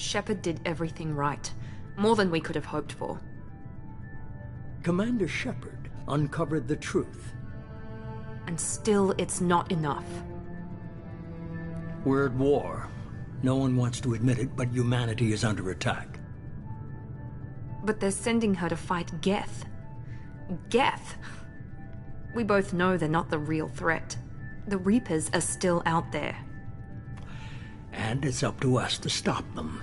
Shepard did everything right. More than we could have hoped for. Commander Shepard uncovered the truth. And still, it's not enough. We're at war. No one wants to admit it, but humanity is under attack. But they're sending her to fight Geth. Geth! We both know they're not the real threat. The Reapers are still out there. And it's up to us to stop them.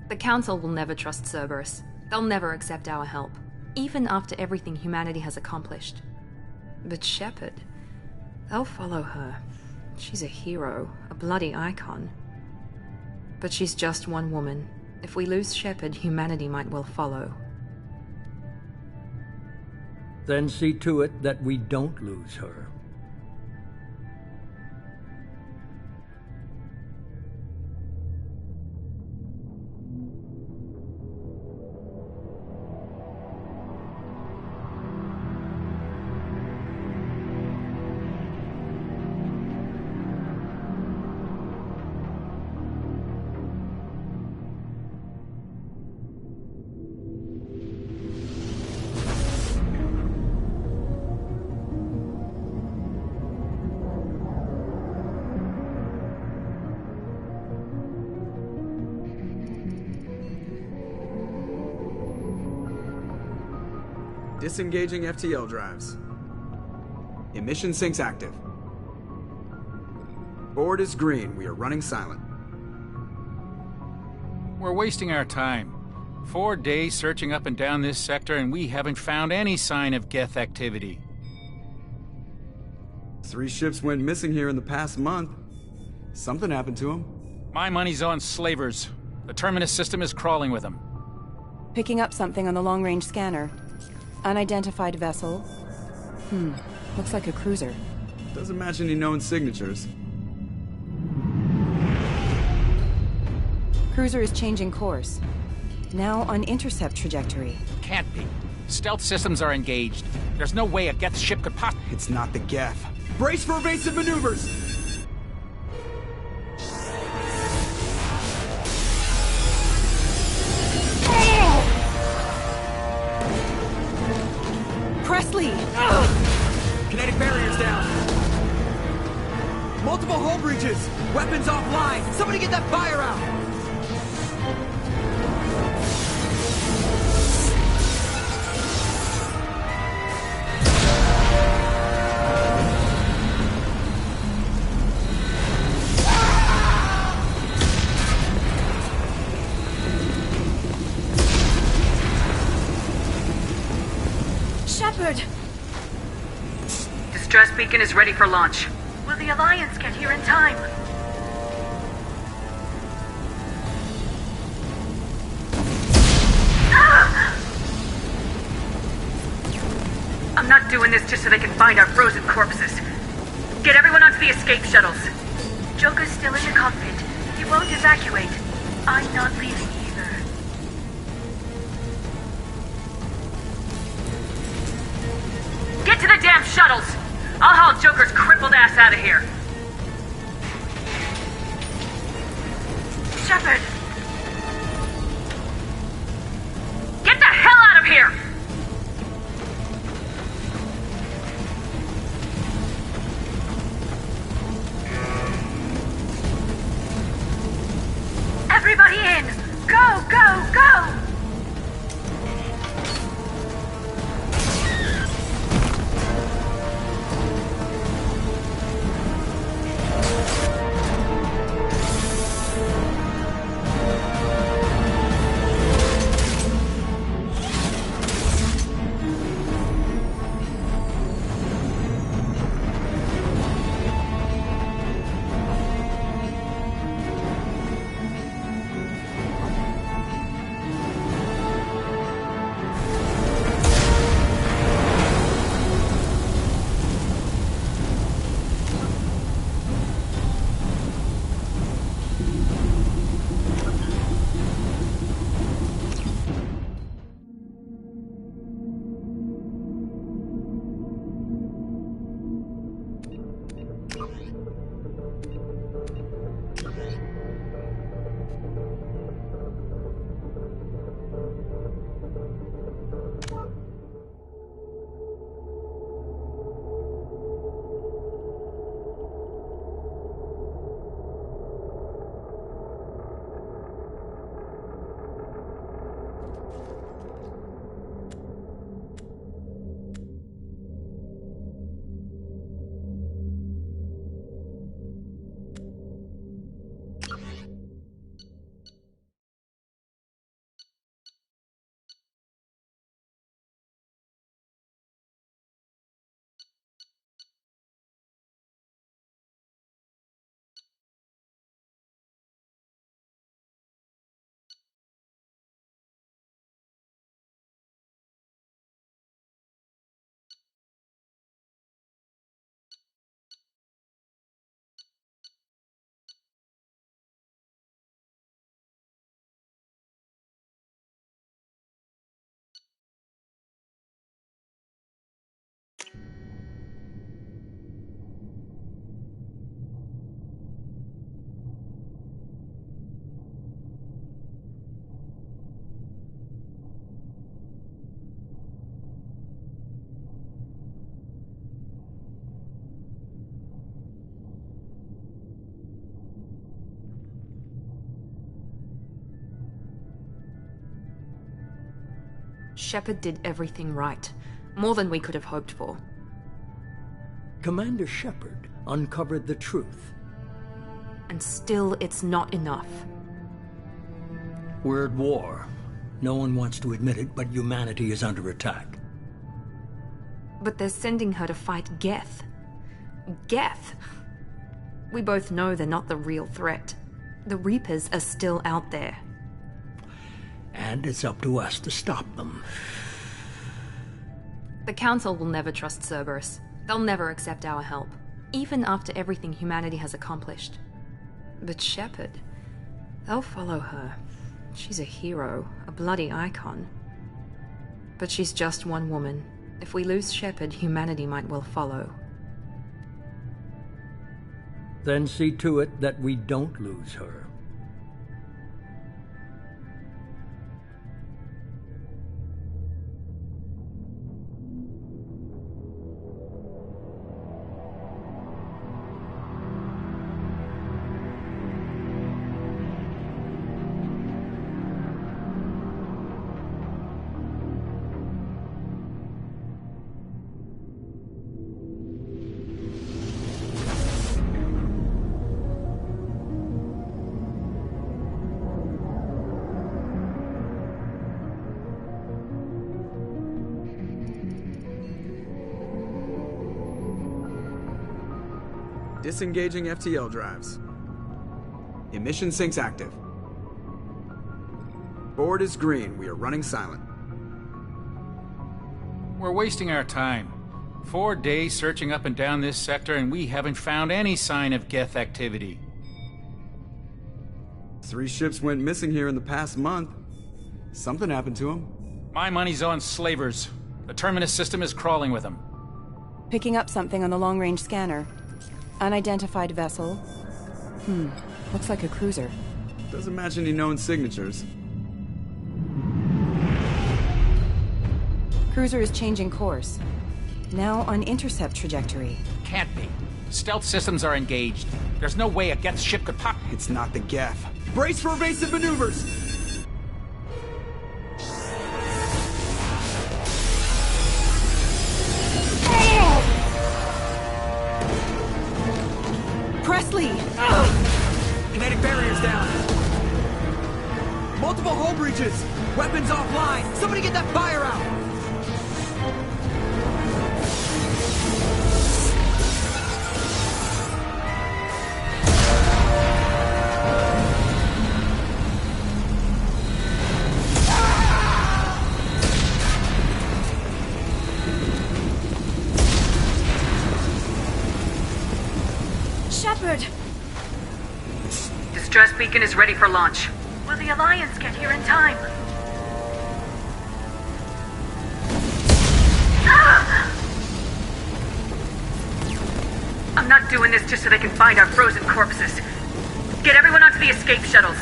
The Council will never trust Cerberus. They'll never accept our help, even after everything humanity has accomplished. But Shepard, they'll follow her. She's a hero, a bloody icon. But she's just one woman. If we lose Shepard, humanity might well follow. Then see to it that we don't lose her. Disengaging FTL drives. Emission sinks active. Board is green. We are running silent. We're wasting our time. 4 days searching up and down this sector, and we haven't found any sign of Geth activity. 3 ships went missing here in the past month. Something happened to them. My money's on slavers. The Terminus system is crawling with them. Picking up something on the long-range scanner. Unidentified vessel. Looks like a cruiser. Doesn't match any known signatures. Cruiser is changing course. Now on intercept trajectory. Can't be. Stealth systems are engaged. There's no way a Geth ship could possibly... It's not the Geth. Brace for evasive maneuvers! Presley! Kinetic barriers down. Multiple hull breaches. Weapons offline. Somebody get that fire out. Shepard! Distress beacon is ready for launch. Will the Alliance get here in time? I'm not doing this just so they can find our frozen corpses. Get everyone onto the escape shuttles. Joker's still in the cockpit. He won't evacuate. I'm not leaving either. Get to the damn shuttles! I'll haul Joker's crippled ass out of here. Shepard! Get the hell out of here! Everybody in! Go, go, go! Shepard did everything right. More than we could have hoped for. Commander Shepard uncovered the truth. And still, it's not enough. We're at war. No one wants to admit it, but humanity is under attack. But they're sending her to fight Geth. Geth! We both know they're not the real threat. The Reapers are still out there. And it's up to us to stop them. The Council will never trust Cerberus. They'll never accept our help, even after everything humanity has accomplished. But Shepard, they'll follow her. She's a hero, a bloody icon. But she's just one woman. If we lose Shepard, humanity might well follow. Then see to it that we don't lose her. Disengaging FTL drives. Emission sinks active. Board is green. We are running silent. We're wasting our time. 4 days searching up and down this sector, and we haven't found any sign of Geth activity. 3 ships went missing here in the past month. Something happened to them. My money's on slavers. The Terminus system is crawling with them. Picking up something on the long-range scanner. Unidentified vessel. Looks like a cruiser. Doesn't match any known signatures. Cruiser is changing course. Now on intercept trajectory. Can't be. Stealth systems are engaged. There's no way a Geth ship could pop. It's not the Geth. Brace for evasive maneuvers! Presley! Kinetic barriers down. Multiple hull breaches. Weapons offline. Somebody get that fire out. Shepard! Distress beacon is ready for launch. Will the Alliance get here in time? I'm not doing this just so they can find our frozen corpses. Get everyone onto the escape shuttles.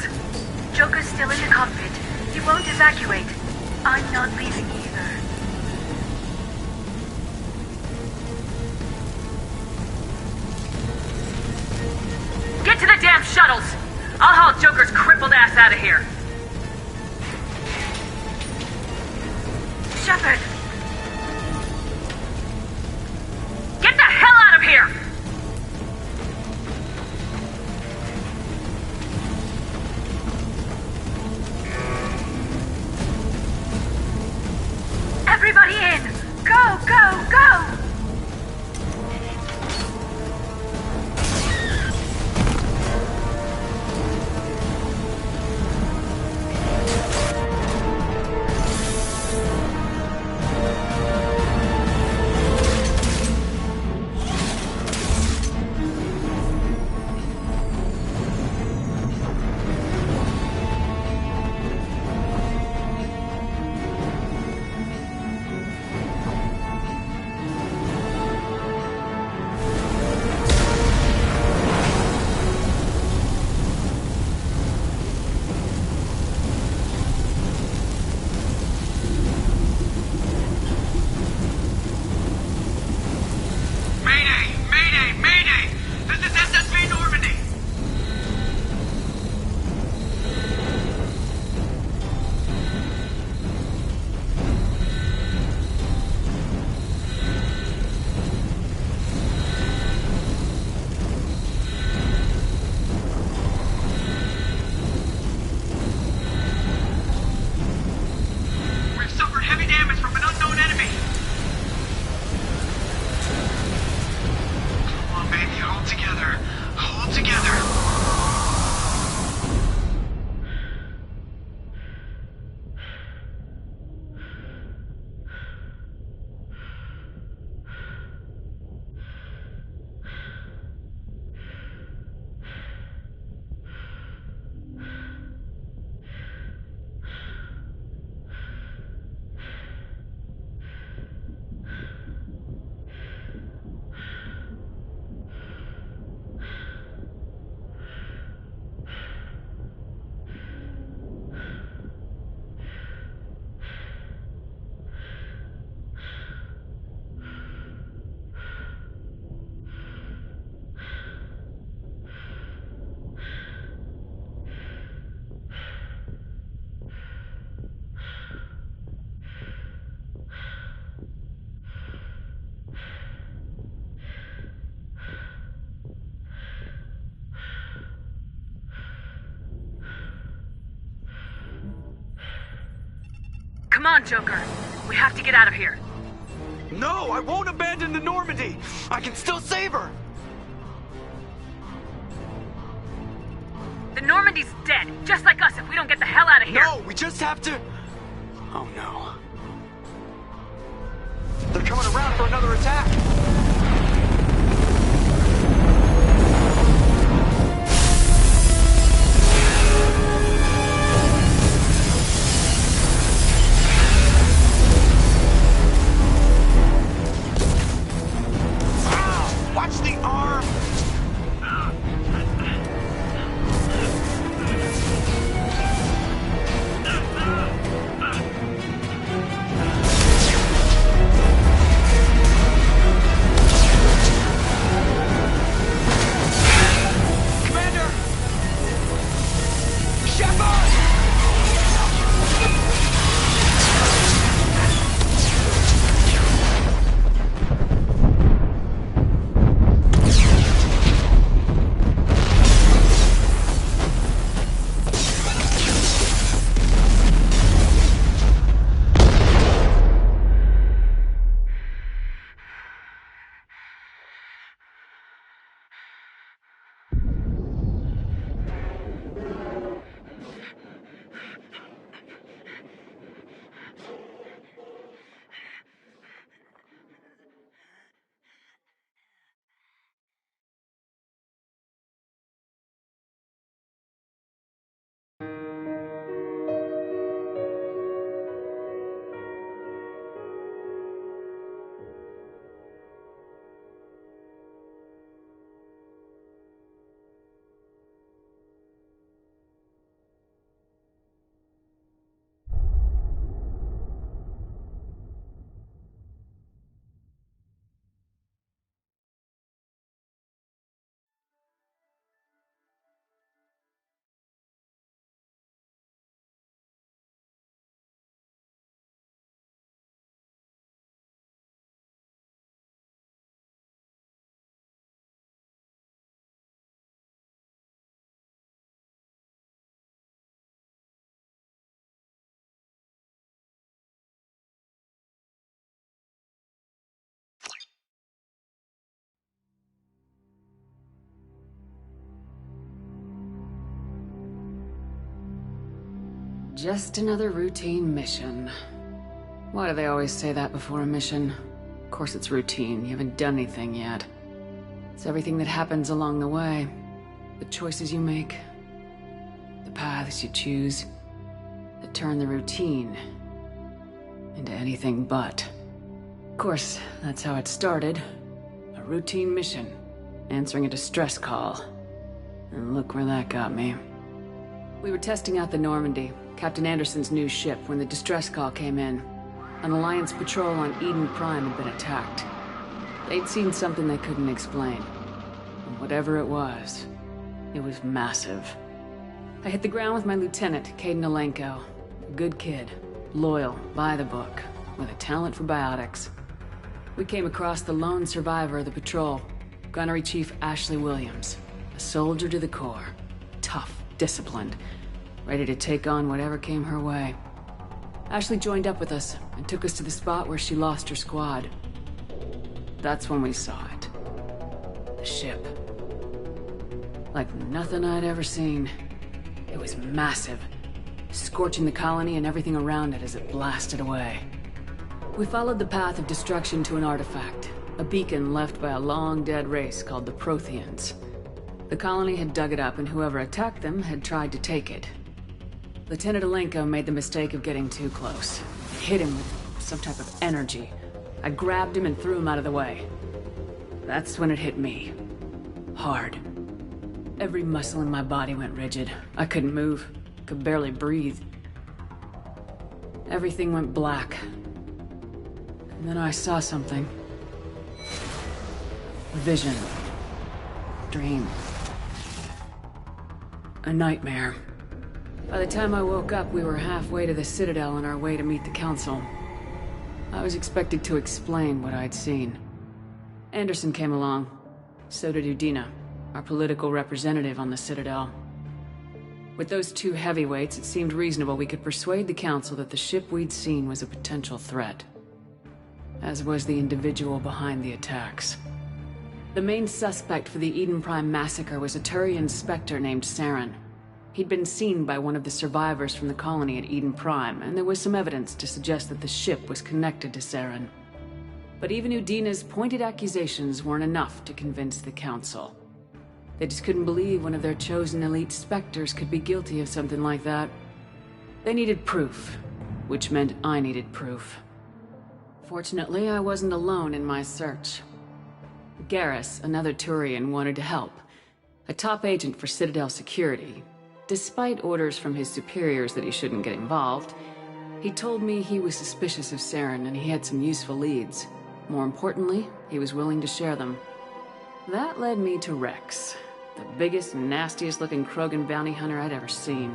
Joker's still in the cockpit. He won't evacuate. I'm not leaving either. Get to the damn shuttles! I'll haul Joker's crippled ass out of here. Shepard! Get the hell out of here! Everybody in! Go, go, go! Come on, Joker. We have to get out of here. No, I won't abandon the Normandy! I can still save her! The Normandy's dead, just like us if we don't get the hell out of here. No, we just have to... Oh no. They're coming around for another attack! Watch the arm! Commander! Shepard! Just another routine mission. Why do they always say that before a mission? Of course it's routine, you haven't done anything yet. It's everything that happens along the way. The choices you make, the paths you choose, that turn the routine into anything but. Of course, that's how it started. A routine mission, answering a distress call. And look where that got me. We were testing out the Normandy, Captain Anderson's new ship, when the distress call came in. An Alliance patrol on Eden Prime had been attacked. They'd seen something they couldn't explain. And whatever it was massive. I hit the ground with my lieutenant, Caden Alenko. A good kid, loyal, by the book, with a talent for biotics. We came across the lone survivor of the patrol, Gunnery Chief Ashley Williams. A soldier to the core. Tough, disciplined, ready to take on whatever came her way. Ashley joined up with us and took us to the spot where she lost her squad. That's when we saw it. The ship. Like nothing I'd ever seen. It was massive, scorching the colony and everything around it as it blasted away. We followed the path of destruction to an artifact, a beacon left by a long-dead race called the Protheans. The colony had dug it up, and whoever attacked them had tried to take it. Lieutenant Alenko made the mistake of getting too close. I hit him with some type of energy. I grabbed him and threw him out of the way. That's when it hit me. Hard. Every muscle in my body went rigid. I couldn't move. Could barely breathe. Everything went black. And then I saw something. A vision. Dream. A nightmare. By the time I woke up, we were halfway to the Citadel on our way to meet the Council. I was expected to explain what I'd seen. Anderson came along. So did Udina, our political representative on the Citadel. With those two heavyweights, it seemed reasonable we could persuade the Council that the ship we'd seen was a potential threat. As was the individual behind the attacks. The main suspect for the Eden Prime massacre was a Turian Spectre named Saren. He'd been seen by one of the survivors from the colony at Eden Prime, and there was some evidence to suggest that the ship was connected to Saren. But even Udina's pointed accusations weren't enough to convince the Council. They just couldn't believe one of their chosen elite Spectres could be guilty of something like that. They needed proof, which meant I needed proof. Fortunately, I wasn't alone in my search. Garrus, another Turian, wanted to help. A top agent for Citadel Security. Despite orders from his superiors that he shouldn't get involved, he told me he was suspicious of Saren and he had some useful leads. More importantly, he was willing to share them. That led me to Rex, the biggest and nastiest looking Krogan bounty hunter I'd ever seen.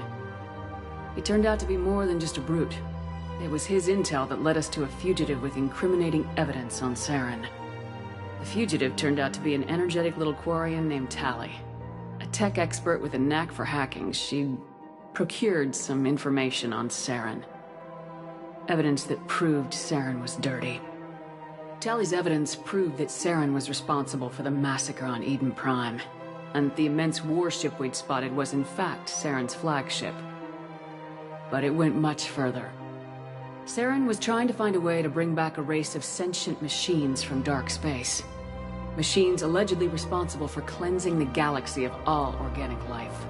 He turned out to be more than just a brute. It was his intel that led us to a fugitive with incriminating evidence on Saren. The fugitive turned out to be an energetic little Quarian named Tali. A tech expert with a knack for hacking, she'd procured some information on Saren. Evidence that proved Saren was dirty. Tali's evidence proved that Saren was responsible for the massacre on Eden Prime, and the immense warship we'd spotted was in fact Saren's flagship. But it went much further. Saren was trying to find a way to bring back a race of sentient machines from dark space. Machines allegedly responsible for cleansing the galaxy of all organic life.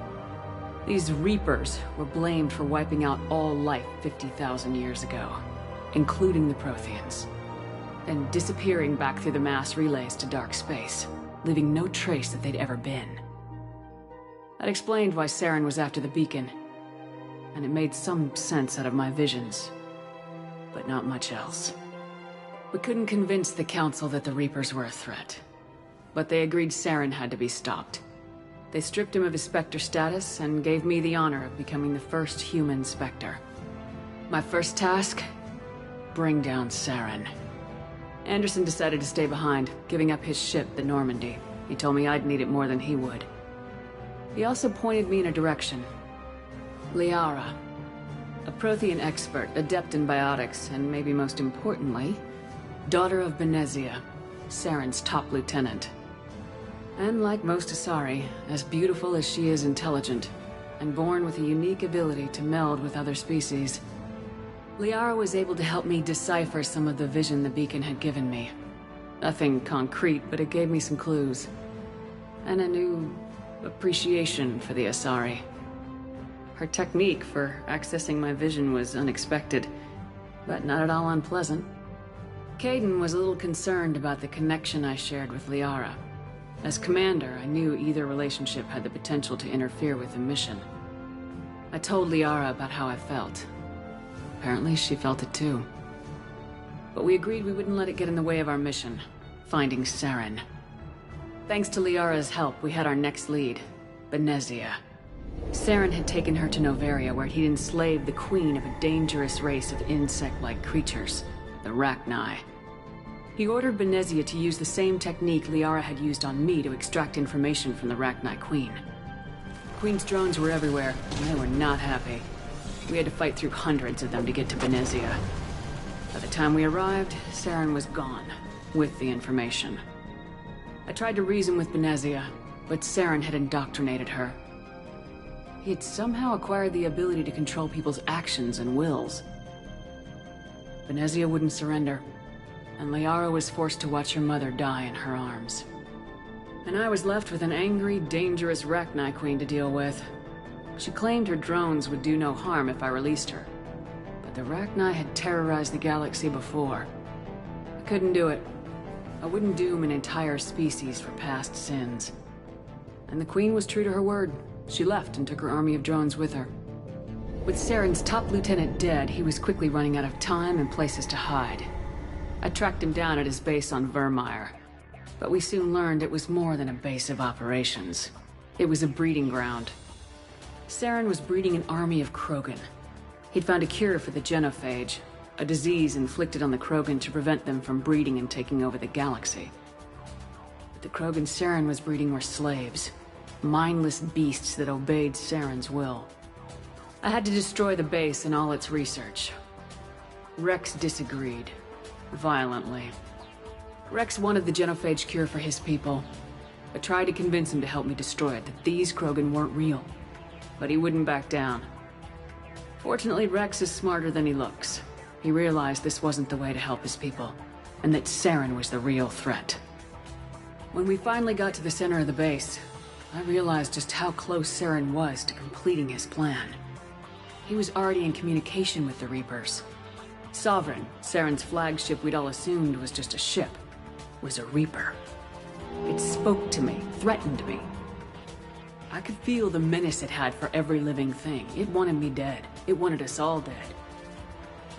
These Reapers were blamed for wiping out all life 50,000 years ago, including the Protheans, then disappearing back through the mass relays to dark space, leaving no trace that they'd ever been. That explained why Saren was after the beacon, and it made some sense out of my visions. But not much else. We couldn't convince the Council that the Reapers were a threat. But they agreed Saren had to be stopped. They stripped him of his Spectre status and gave me the honor of becoming the first human Spectre. My first task? Bring down Saren. Anderson decided to stay behind, giving up his ship, the Normandy. He told me I'd need it more than he would. He also pointed me in a direction. Liara. A Prothean expert, adept in biotics, and maybe most importantly, daughter of Benezia, Saren's top lieutenant. And like most Asari, as beautiful as she is intelligent, and born with a unique ability to meld with other species. Liara was able to help me decipher some of the vision the beacon had given me. Nothing concrete, but it gave me some clues. And a new appreciation for the Asari. Her technique for accessing my vision was unexpected, but not at all unpleasant. Kaidan was a little concerned about the connection I shared with Liara. As commander, I knew either relationship had the potential to interfere with the mission. I told Liara about how I felt. Apparently, she felt it too. But we agreed we wouldn't let it get in the way of our mission, finding Saren. Thanks to Liara's help, we had our next lead, Benezia. Saren had taken her to Noveria, where he'd enslaved the queen of a dangerous race of insect-like creatures, the Rachni. He ordered Benezia to use the same technique Liara had used on me to extract information from the Rachni queen. The queen's drones were everywhere, and they were not happy. We had to fight through hundreds of them to get to Benezia. By the time we arrived, Saren was gone, with the information. I tried to reason with Benezia, but Saren had indoctrinated her. He had somehow acquired the ability to control people's actions and wills. Benezia wouldn't surrender, and Liara was forced to watch her mother die in her arms. And I was left with an angry, dangerous Rachni queen to deal with. She claimed her drones would do no harm if I released her. But the Rachni had terrorized the galaxy before. I couldn't do it. I wouldn't doom an entire species for past sins. And the queen was true to her word. She left and took her army of drones with her. With Saren's top lieutenant dead, he was quickly running out of time and places to hide. I tracked him down at his base on Vermeer, but we soon learned it was more than a base of operations. It was a breeding ground. Saren was breeding an army of Krogan. He'd found a cure for the genophage, a disease inflicted on the Krogan to prevent them from breeding and taking over the galaxy. But the Krogan Saren was breeding were slaves. Mindless beasts that obeyed Saren's will. I had to destroy the base and all its research. Rex disagreed. Violently. Rex wanted the genophage cure for his people. I tried to convince him to help me destroy it, that these Krogan weren't real. But he wouldn't back down. Fortunately, Rex is smarter than he looks. He realized this wasn't the way to help his people, and that Saren was the real threat. When we finally got to the center of the base, I realized just how close Saren was to completing his plan. He was already in communication with the Reapers. Sovereign, Saren's flagship we'd all assumed was just a ship, was a Reaper. It spoke to me, threatened me. I could feel the menace it had for every living thing. It wanted me dead. It wanted us all dead.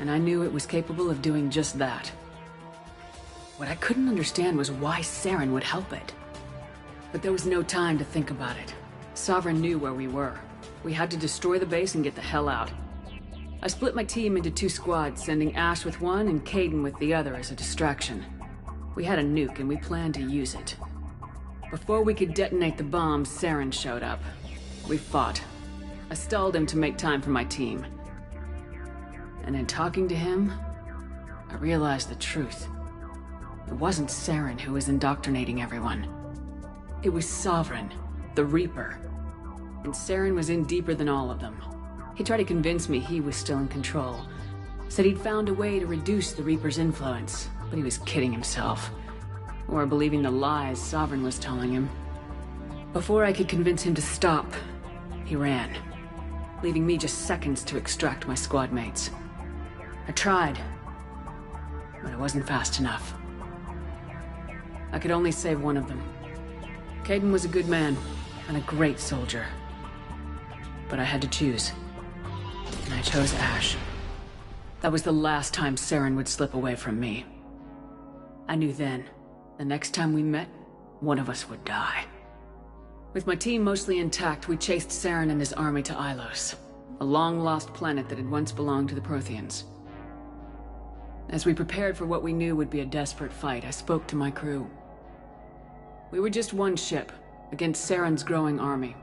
And I knew it was capable of doing just that. What I couldn't understand was why Saren would help it. But there was no time to think about it. Sovereign knew where we were. We had to destroy the base and get the hell out. I split my team into 2 squads, sending Ash with one and Kaidan with the other as a distraction. We had a nuke and we planned to use it. Before we could detonate the bomb, Saren showed up. We fought. I stalled him to make time for my team. And in talking to him, I realized the truth. It wasn't Saren who was indoctrinating everyone. It was Sovereign, the Reaper. And Saren was in deeper than all of them. He tried to convince me he was still in control. Said he'd found a way to reduce the Reaper's influence, but he was kidding himself. Or believing the lies Sovereign was telling him. Before I could convince him to stop, he ran, leaving me just seconds to extract my squad mates. I tried, but I wasn't fast enough. I could only save one of them. Kaidan was a good man, and a great soldier. But I had to choose. And I chose Ash. That was the last time Saren would slip away from me. I knew then, the next time we met, one of us would die. With my team mostly intact, we chased Saren and his army to Ilos, a long-lost planet that had once belonged to the Protheans. As we prepared for what we knew would be a desperate fight, I spoke to my crew. We were just one ship, against Saren's growing army.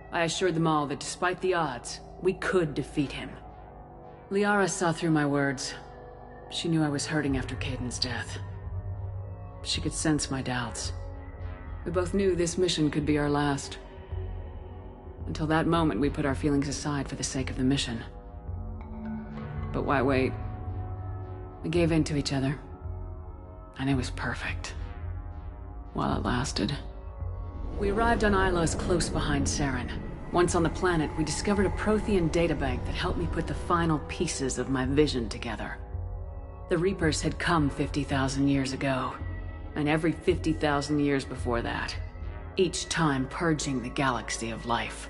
I assured them all that despite the odds, we could defeat him. Liara saw through my words. She knew I was hurting after Kaidan's death. She could sense my doubts. We both knew this mission could be our last. Until that moment, we put our feelings aside for the sake of the mission. But why wait? We gave in to each other. And it was perfect. While it lasted. We arrived on Ilos close behind Saren. Once on the planet, we discovered a Prothean databank that helped me put the final pieces of my vision together. The Reapers had come 50,000 years ago, and every 50,000 years before that, each time purging the galaxy of life.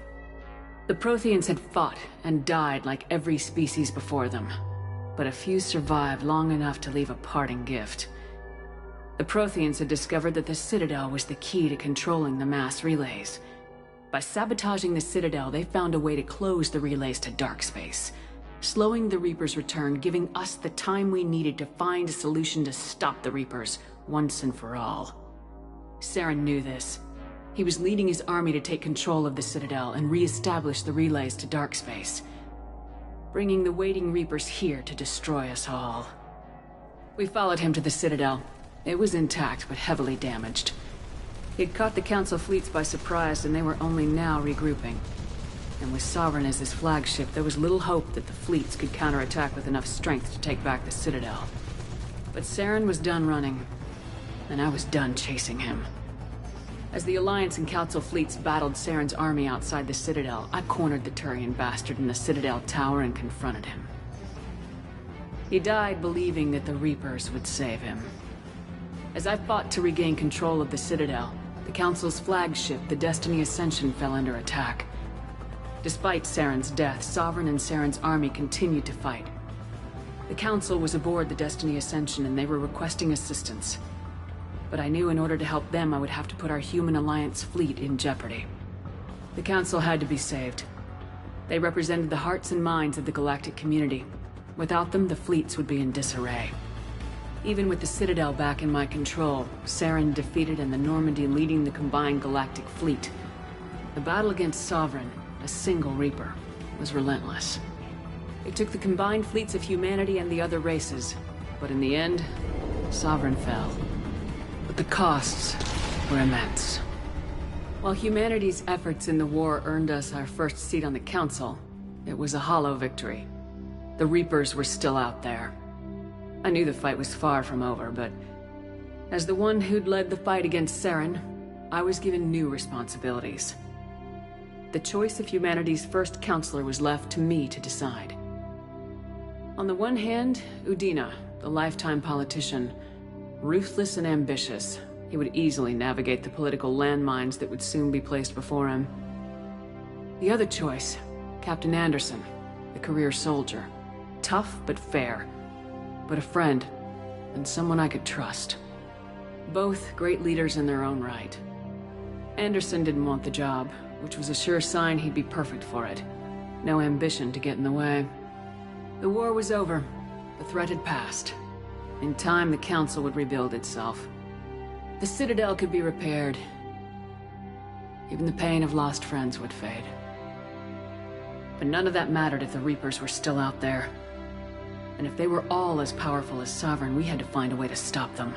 The Protheans had fought and died like every species before them, but a few survived long enough to leave a parting gift. The Protheans had discovered that the Citadel was the key to controlling the mass relays. By sabotaging the Citadel, they found a way to close the relays to dark space, slowing the Reapers' return, giving us the time we needed to find a solution to stop the Reapers once and for all. Saren knew this. He was leading his army to take control of the Citadel and re-establish the relays to dark space, bringing the waiting Reapers here to destroy us all. We followed him to the Citadel. It was intact, but heavily damaged. He'd caught the Council fleets by surprise, and they were only now regrouping. And with Sovereign as his flagship, there was little hope that the fleets could counterattack with enough strength to take back the Citadel. But Saren was done running, and I was done chasing him. As the Alliance and Council fleets battled Saren's army outside the Citadel, I cornered the Turian bastard in the Citadel tower and confronted him. He died believing that the Reapers would save him. As I fought to regain control of the Citadel, the Council's flagship, the Destiny Ascension, fell under attack. Despite Saren's death, Sovereign and Saren's army continued to fight. The Council was aboard the Destiny Ascension and they were requesting assistance. But I knew in order to help them, I would have to put our human Alliance fleet in jeopardy. The Council had to be saved. They represented the hearts and minds of the galactic community. Without them, the fleets would be in disarray. Even with the Citadel back in my control, Saren defeated and the Normandy leading the combined galactic fleet. The battle against Sovereign, a single Reaper, was relentless. They took the combined fleets of humanity and the other races, but in the end, Sovereign fell. But the costs were immense. While humanity's efforts in the war earned us our first seat on the Council, it was a hollow victory. The Reapers were still out there. I knew the fight was far from over, but as the one who'd led the fight against Saren, I was given new responsibilities. The choice of humanity's first counselor was left to me to decide. On the one hand, Udina, the lifetime politician, ruthless and ambitious. He would easily navigate the political landmines that would soon be placed before him. The other choice, Captain Anderson, the career soldier. Tough but fair, but a friend, and someone I could trust. Both great leaders in their own right. Anderson didn't want the job, which was a sure sign he'd be perfect for it. No ambition to get in the way. The war was over. The threat had passed. In time, the Council would rebuild itself. The Citadel could be repaired. Even the pain of lost friends would fade. But none of that mattered if the Reapers were still out there. And if they were all as powerful as Sovereign, we had to find a way to stop them.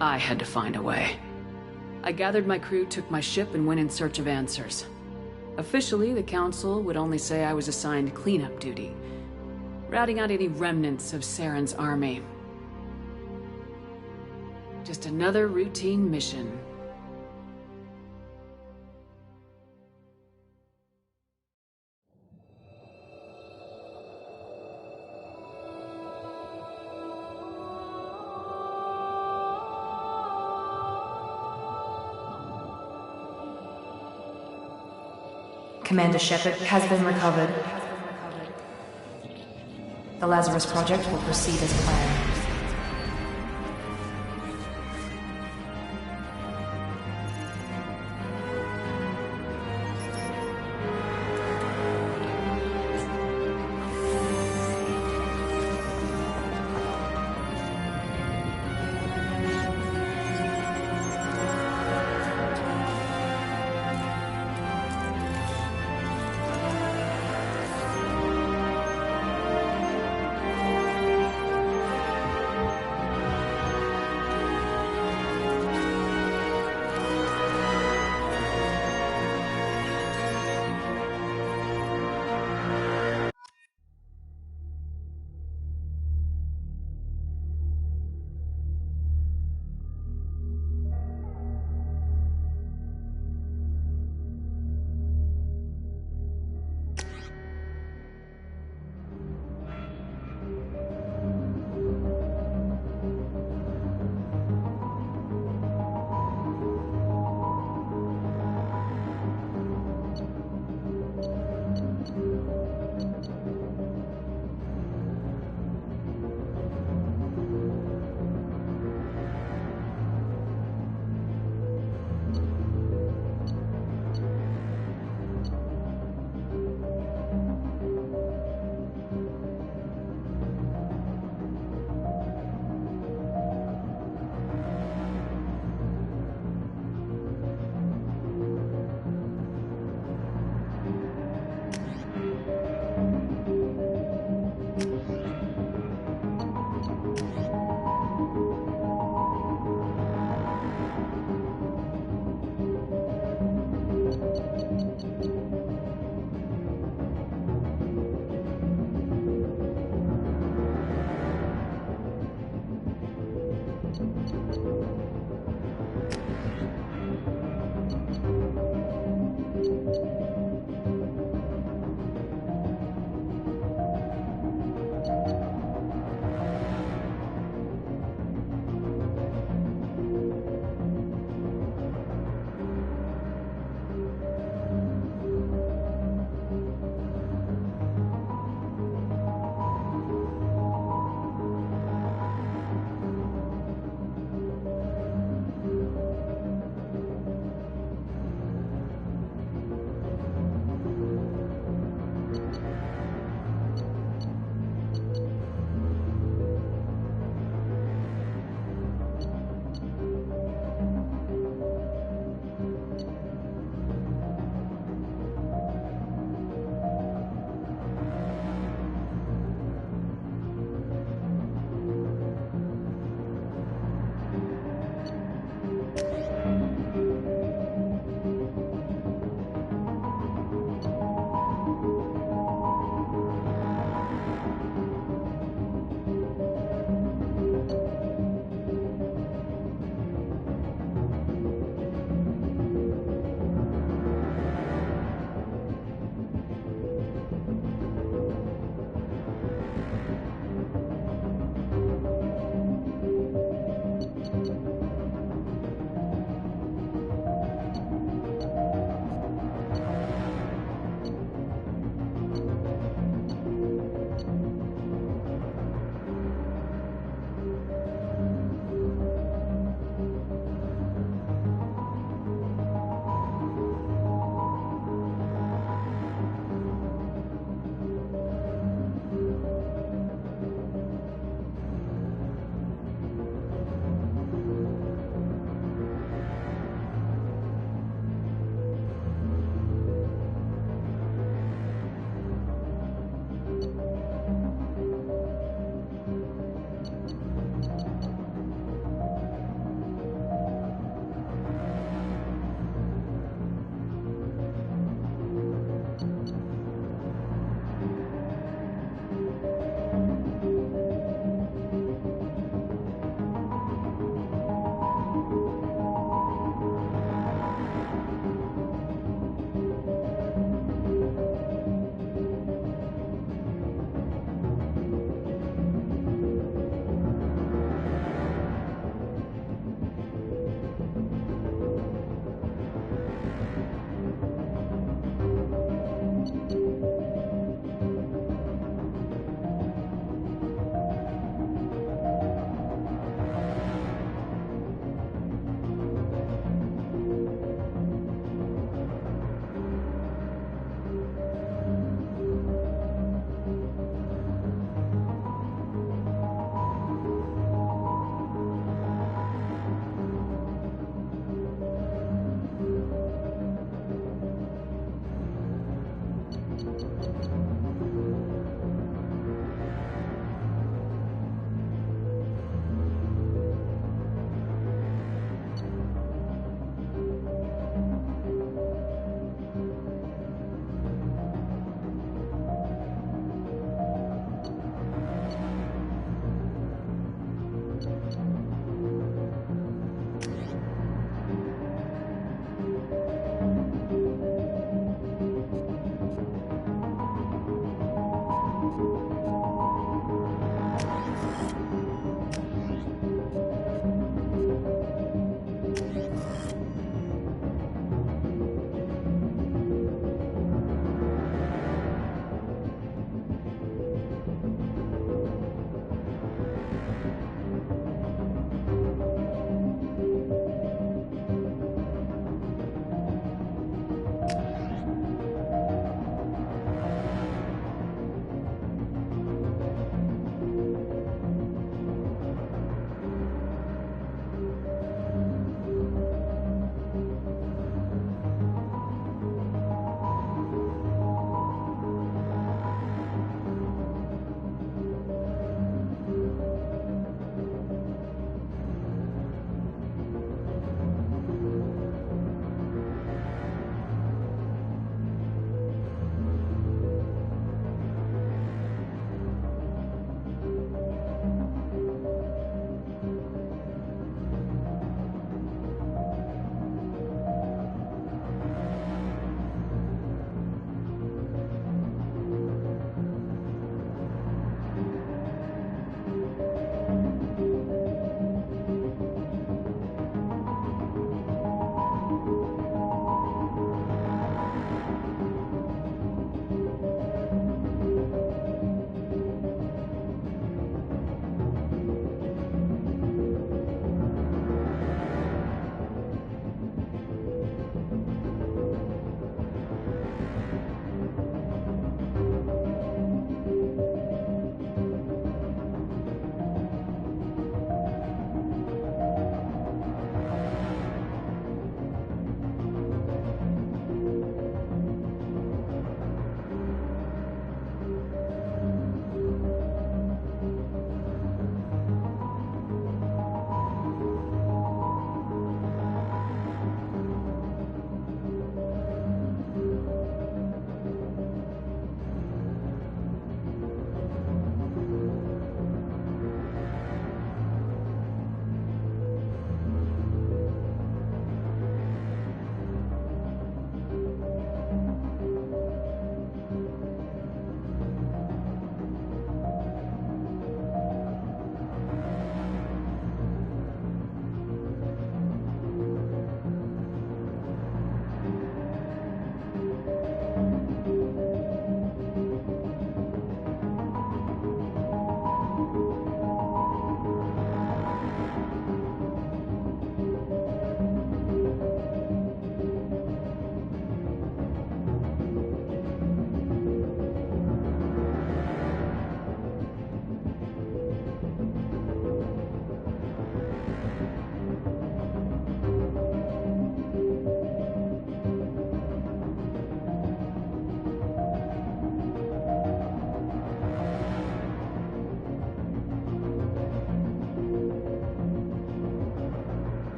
I had to find a way. I gathered my crew, took my ship, and went in search of answers. Officially, the Council would only say I was assigned cleanup duty, routing out any remnants of Saren's army. Just another routine mission. Commander Shepard has been recovered. The Lazarus Project will proceed as planned.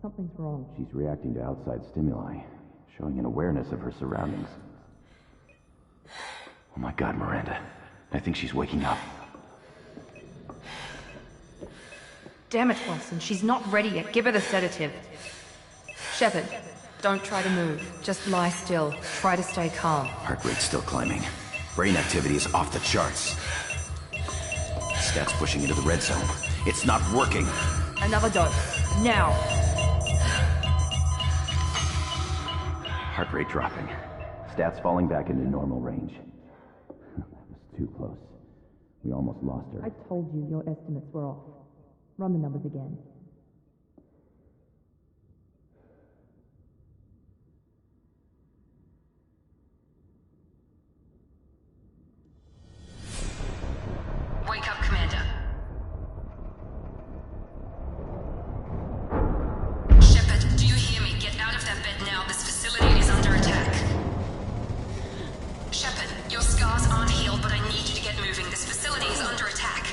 Something's wrong. She's reacting to outside stimuli, showing an awareness of her surroundings. Oh my god, Miranda. I think she's waking up. Damn it, Wilson. She's not ready yet. Give her the sedative. Shepard, don't try to move. Just lie still. Try to stay calm. Heart rate's still climbing. Brain activity is off the charts. Stats pushing into the red zone. It's not working. Another dose. Now. Heart rate dropping. Stats falling back into normal range. That was too close. We almost lost her. I told you your estimates were off. Run the numbers again. Wake up, Commander. Shepard, do you hear me? Get out of that bed now. This facility is under attack. Shepard, your scars aren't healed, but I need you to get moving. This facility is under attack.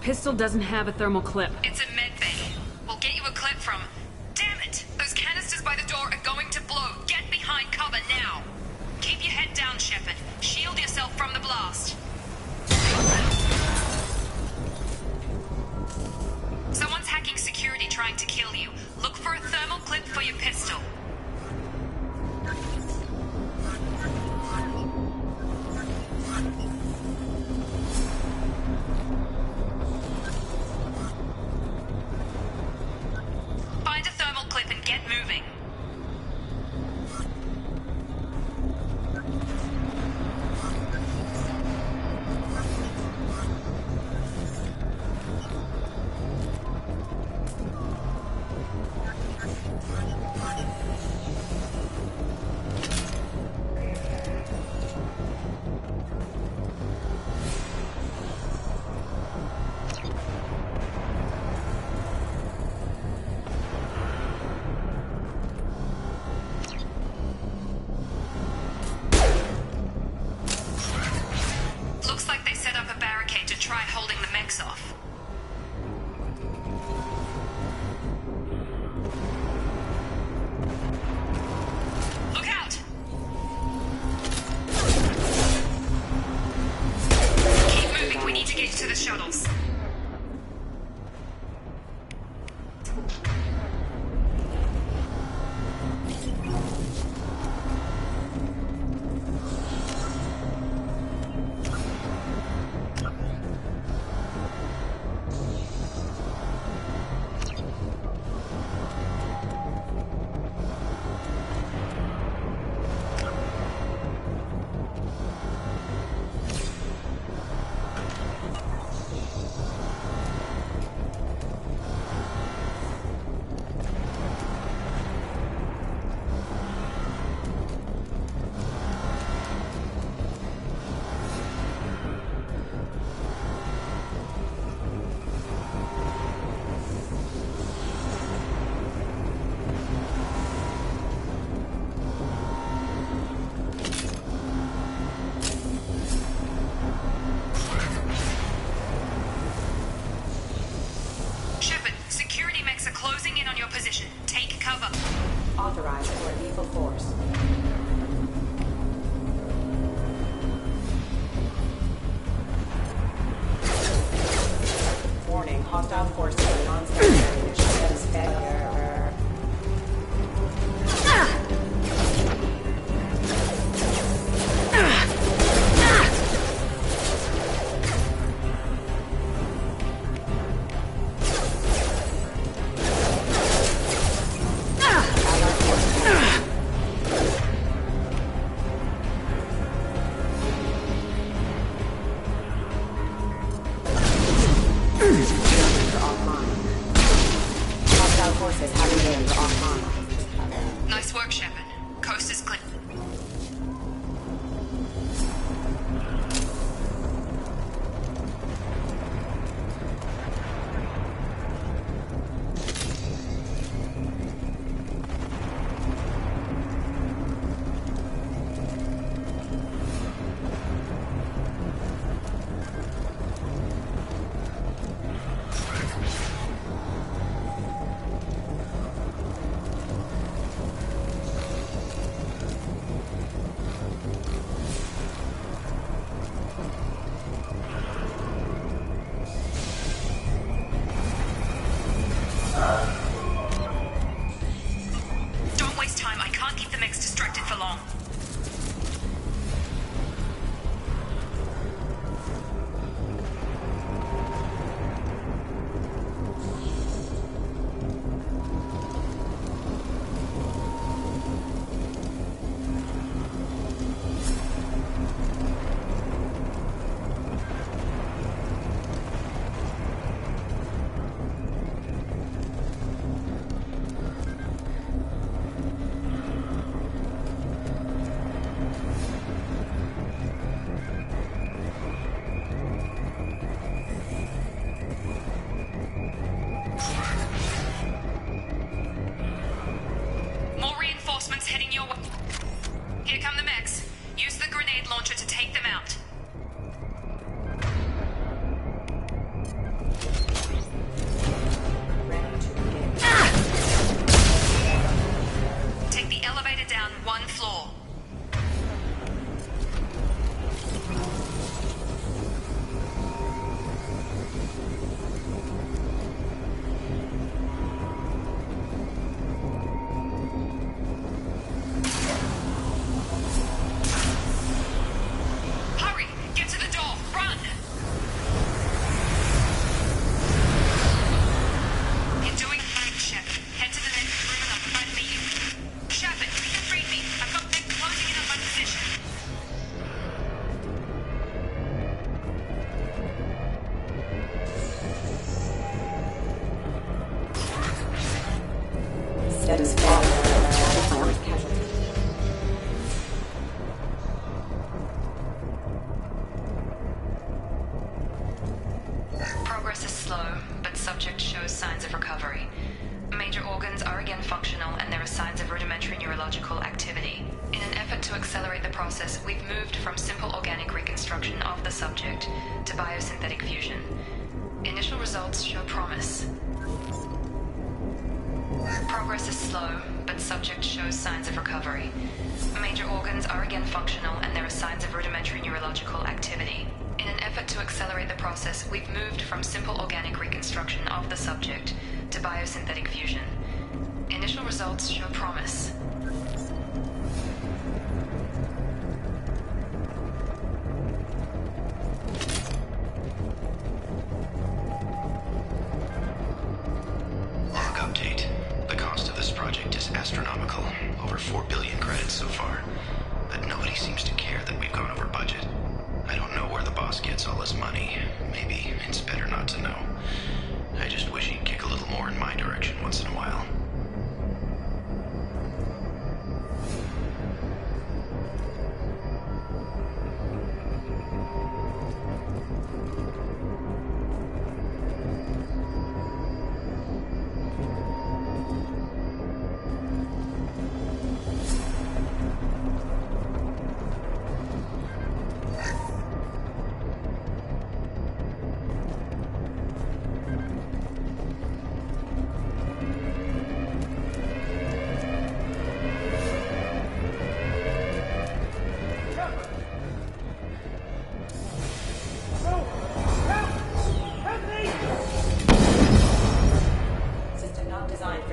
pistol doesn't have a thermal clip. It's a med bay. We'll get you a clip from... Damn it! Those canisters by the door are going to blow. Get behind cover now. Keep your head down, Shepard. Shield yourself from the blast. Someone's hacking security trying to kill you. Look for a thermal clip for your pistol. Find a thermal clip and get moving. Looks like they set up a barricade to try holding the mechs off. Look out! Keep moving, we need to get to the shuttles. Position. Take cover. Authorized for lethal force. Warning, hostile forces are non-stationary mission that is failure. Nice work, Shepard. Coast is clear. Don't waste time. I can't keep the mix distracted for long. More reinforcements heading your way. Here come the mechs. Use the grenade launcher to take them out. neurological activity. In an effort to accelerate the process, we've moved from simple organic reconstruction of the subject to biosynthetic fusion. Initial results show promise. Progress is slow, but subject shows signs of recovery. Major organs are again functional, and there are signs of rudimentary neurological activity. In an effort to accelerate the process, we've moved from simple organic reconstruction of the subject to biosynthetic fusion. Initial results show promise. Log update. The cost of this project is astronomical. Over 4 billion credits so far. But nobody seems to care that we've gone over budget. I don't know where the boss gets all his money. Maybe it's better not to know. I just wish he'd kick a little more in my direction once in a while.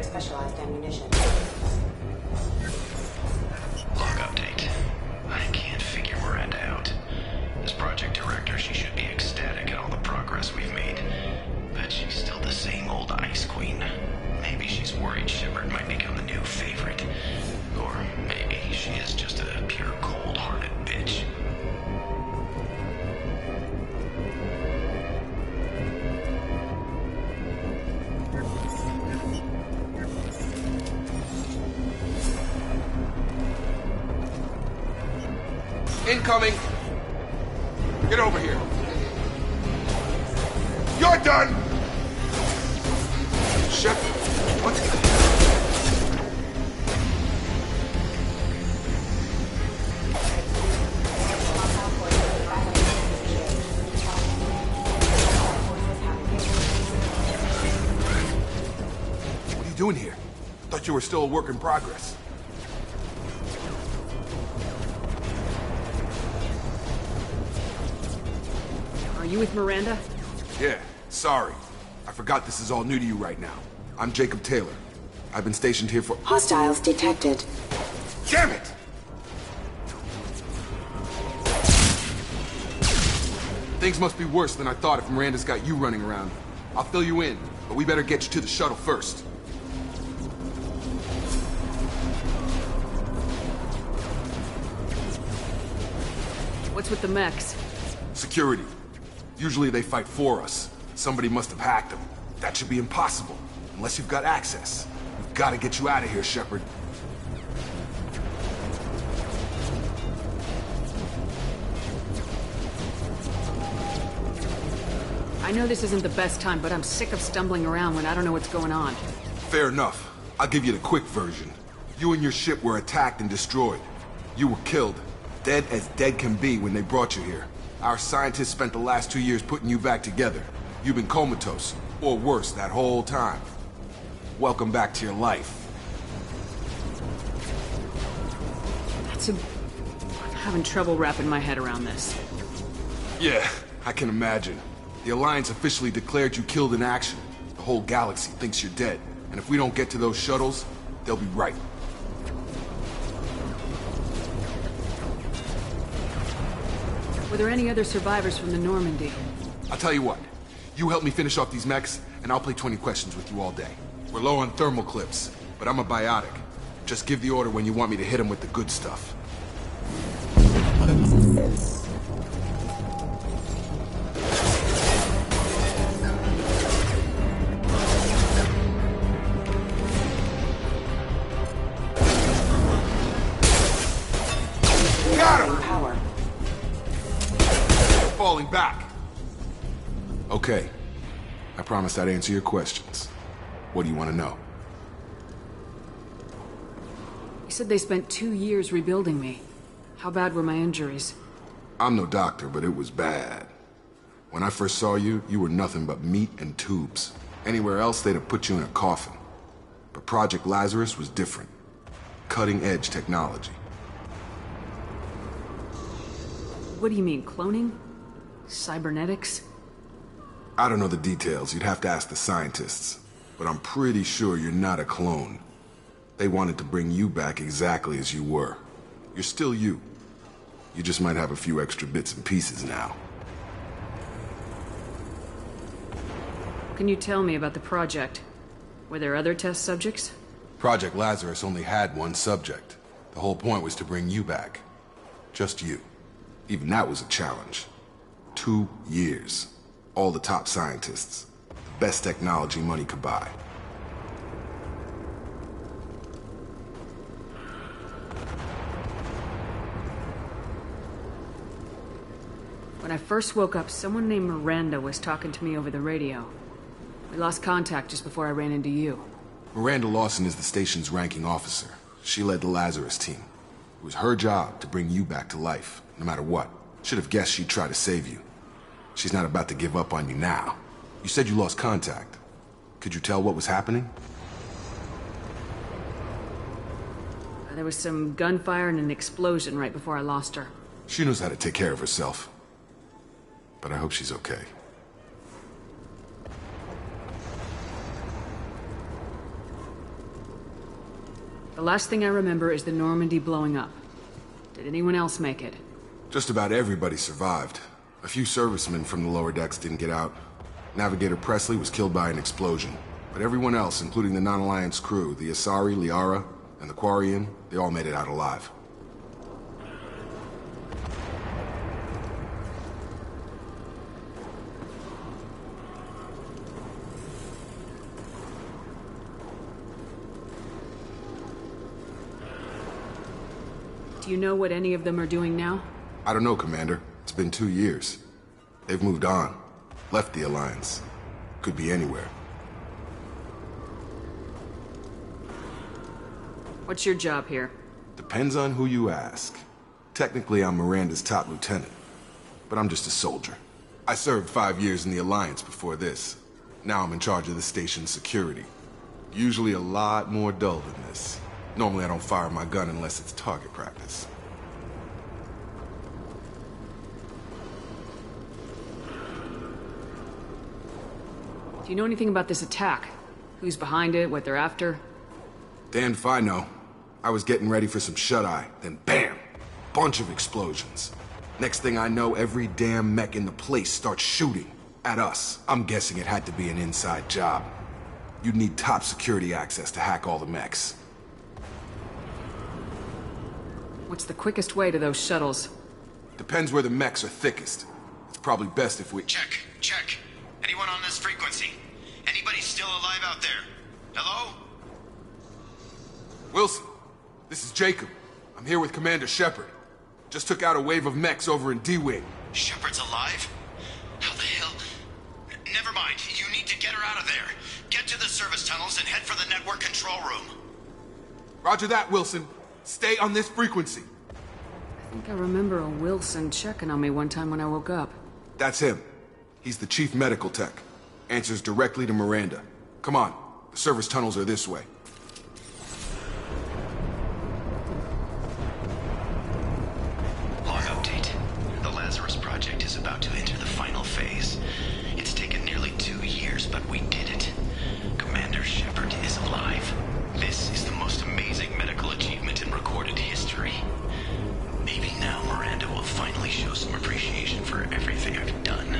Specialized ammunition. Log update. I can't figure Miranda out. As project director, she should be ecstatic at all the progress we've made. But she's still the same old ice queen. Maybe she's worried Shepard might become the new favorite. Or maybe she is just a pure cold-hearted bitch. Incoming! Get over here. You're done! Shepard, what? What are you doing here? Thought you were still a work in progress. Are you with Miranda? Yeah, sorry. I forgot this is all new to you right now. I'm Jacob Taylor. I've been stationed here for— Hostiles detected. Damn it! Things must be worse than I thought if Miranda's got you running around. I'll fill you in, but we better get you to the shuttle first. What's with the mechs? Security. Usually they fight for us. Somebody must have hacked them. That should be impossible, unless you've got access. We've got to get you out of here, Shepard. I know this isn't the best time, but I'm sick of stumbling around when I don't know what's going on. Fair enough. I'll give you the quick version. You and your ship were attacked and destroyed. You were killed. Dead as dead can be when they brought you here. Our scientists spent the last 2 years putting you back together. You've been comatose, or worse, that whole time. Welcome back to your life. I'm having trouble wrapping my head around this. Yeah, I can imagine. The Alliance officially declared you killed in action. The whole galaxy thinks you're dead. And if we don't get to those shuttles, they'll be right. Were there any other survivors from the Normandy? I'll tell you what. You help me finish off these mechs, and I'll play 20 questions with you all day. We're low on thermal clips, but I'm a biotic. Just give the order when you want me to hit them with the good stuff. Got him! Power. Falling back. Okay. I promised I'd answer your questions. What do you want to know? You said they spent 2 years rebuilding me. How bad were my injuries? I'm no doctor, but it was bad. When I first saw you, you were nothing but meat and tubes. Anywhere else, they'd have put you in a coffin. But Project Lazarus was different. Cutting-edge technology. What do you mean, cloning? Cybernetics? I don't know the details. You'd have to ask the scientists. But I'm pretty sure you're not a clone. They wanted to bring you back exactly as you were. You're still you. You just might have a few extra bits and pieces now. Can you tell me about the project? Were there other test subjects? Project Lazarus only had one subject. The whole point was to bring you back. Just you. Even that was a challenge. 2 years. All the top scientists. The best technology money could buy. When I first woke up, someone named Miranda was talking to me over the radio. We lost contact just before I ran into you. Miranda Lawson is the station's ranking officer. She led the Lazarus team. It was her job to bring you back to life, no matter what. Should have guessed she'd try to save you. She's not about to give up on you now. You said you lost contact. Could you tell what was happening? There was some gunfire and an explosion right before I lost her. She knows how to take care of herself. But I hope she's okay. The last thing I remember is the Normandy blowing up. Did anyone else make it? Just about everybody survived. A few servicemen from the lower decks didn't get out. Navigator Presley was killed by an explosion. But everyone else, including the non-Alliance crew, the Asari, Liara, and the Quarian, they all made it out alive. Do you know what any of them are doing now? I don't know, Commander. It's been 2 years. They've moved on. Left the Alliance. Could be anywhere. What's your job here? Depends on who you ask. Technically, I'm Miranda's top lieutenant. But I'm just a soldier. I served 5 years in the Alliance before this. Now I'm in charge of the station's security. Usually a lot more dull than this. Normally I don't fire my gun unless it's target practice. Do you know anything about this attack? Who's behind it, what they're after? Damned if I know. I was getting ready for some shut-eye, then bam! Bunch of explosions. Next thing I know, every damn mech in the place starts shooting. At us. I'm guessing it had to be an inside job. You'd need top security access to hack all the mechs. What's the quickest way to those shuttles? Depends where the mechs are thickest. It's probably best if we... Check. Anyone on this frequency? Anybody still alive out there? Hello? Wilson, this is Jacob. I'm here with Commander Shepard. Just took out a wave of mechs over in D-Wing. Shepard's alive? How the hell? Never mind. You need to get her out of there. Get to the service tunnels and head for the network control room. Roger that, Wilson. Stay on this frequency. I think I remember a Wilson checking on me one time when I woke up. That's him. He's the chief medical tech. Answers directly to Miranda. Come on. The service tunnels are this way. Log update. The Lazarus project is about to enter the final phase. It's taken nearly 2 years, but we did it. Commander Shepard is alive. This is the most amazing medical achievement in recorded history. Maybe now Miranda will finally show some appreciation for everything I've done.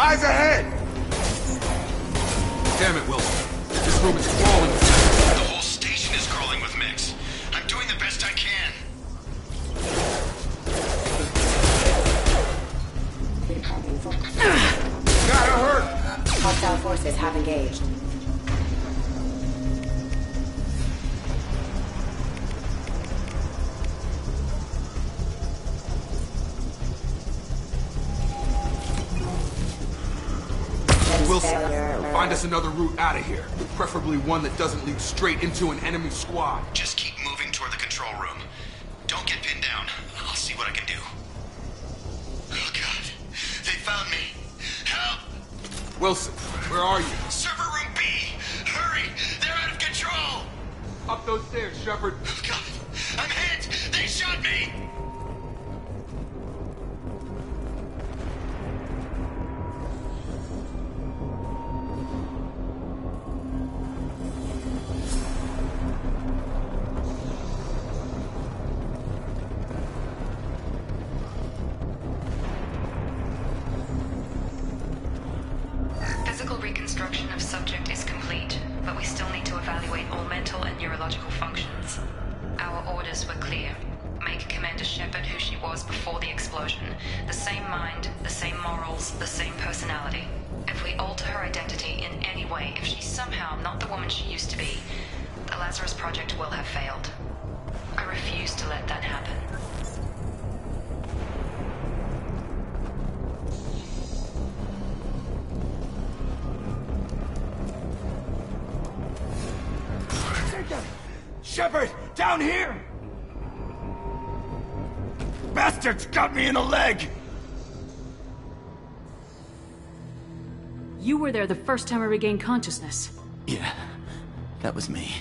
Eyes ahead! Damn it, Wilson. This room is crawling. The whole station is crawling with mechs. I'm doing the best I can. Gotta hurt! Hostile forces have engaged. Wilson, find us another route out of here. Preferably one that doesn't lead straight into an enemy squad. Just keep moving toward the control room. Don't get pinned down. I'll see what I can do. Oh god. They found me. Help! Wilson, where are you? Server room B! Hurry! They're out of control! Up those stairs, Shepard. Oh god! I'm hit! They shot me! Physical reconstruction of subject is complete, but we still need to evaluate all mental and neurological functions. Our orders were clear. Make Commander Shepard who she was before the explosion. The same mind, the same morals, the same personality. If we alter her identity in any way, if she's somehow not the woman she used to be, the Lazarus Project will have failed. I refuse to let that happen. Shepard, down here! Bastards got me in the leg! You were there the first time I regained consciousness. Yeah, that was me.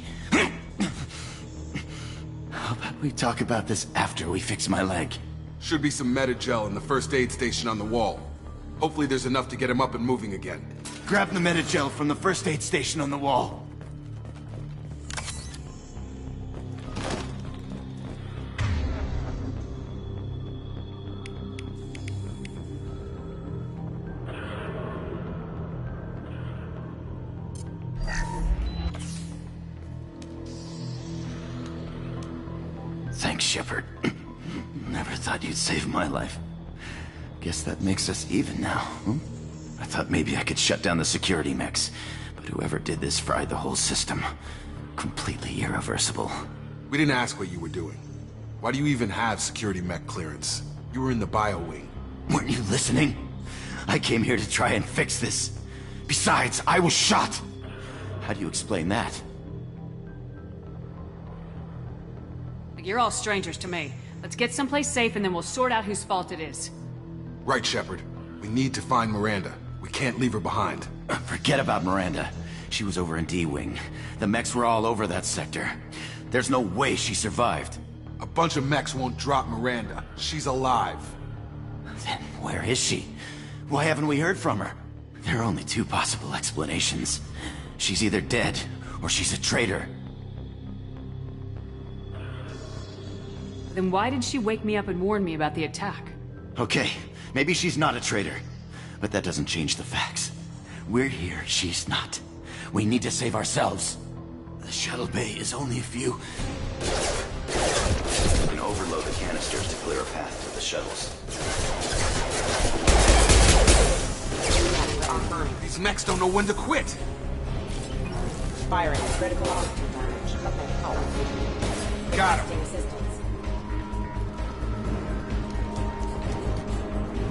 How about we talk about this after we fix my leg? Should be some Metagel in the first aid station on the wall. Hopefully there's enough to get him up and moving again. Grab the Metagel from the first aid station on the wall. Thanks, Shepard. Never thought you'd save my life. Guess that makes us even now, hmm? I thought maybe I could shut down the security mechs, but whoever did this fried the whole system. Completely irreversible. We didn't ask what you were doing. Why do you even have security mech clearance? You were in the bio wing. Weren't you listening? I came here to try and fix this. Besides, I was shot! How do you explain that? You're all strangers to me. Let's get someplace safe and then we'll sort out whose fault it is. Right, Shepard. We need to find Miranda. We can't leave her behind. Forget about Miranda. She was over in D-Wing. The mechs were all over that sector. There's no way she survived. A bunch of mechs won't drop Miranda. She's alive. Then where is she? Why haven't we heard from her? There are only two possible explanations. She's either dead, or she's a traitor. Then why did she wake me up and warn me about the attack? Okay, maybe she's not a traitor. But that doesn't change the facts. We're here, she's not. We need to save ourselves. The shuttle bay is only a few... We can overload the canisters to clear a path to the shuttles. These mechs don't know when to quit. Firing critical oxygen damage. Okay, power. Got Requesting him. assistance.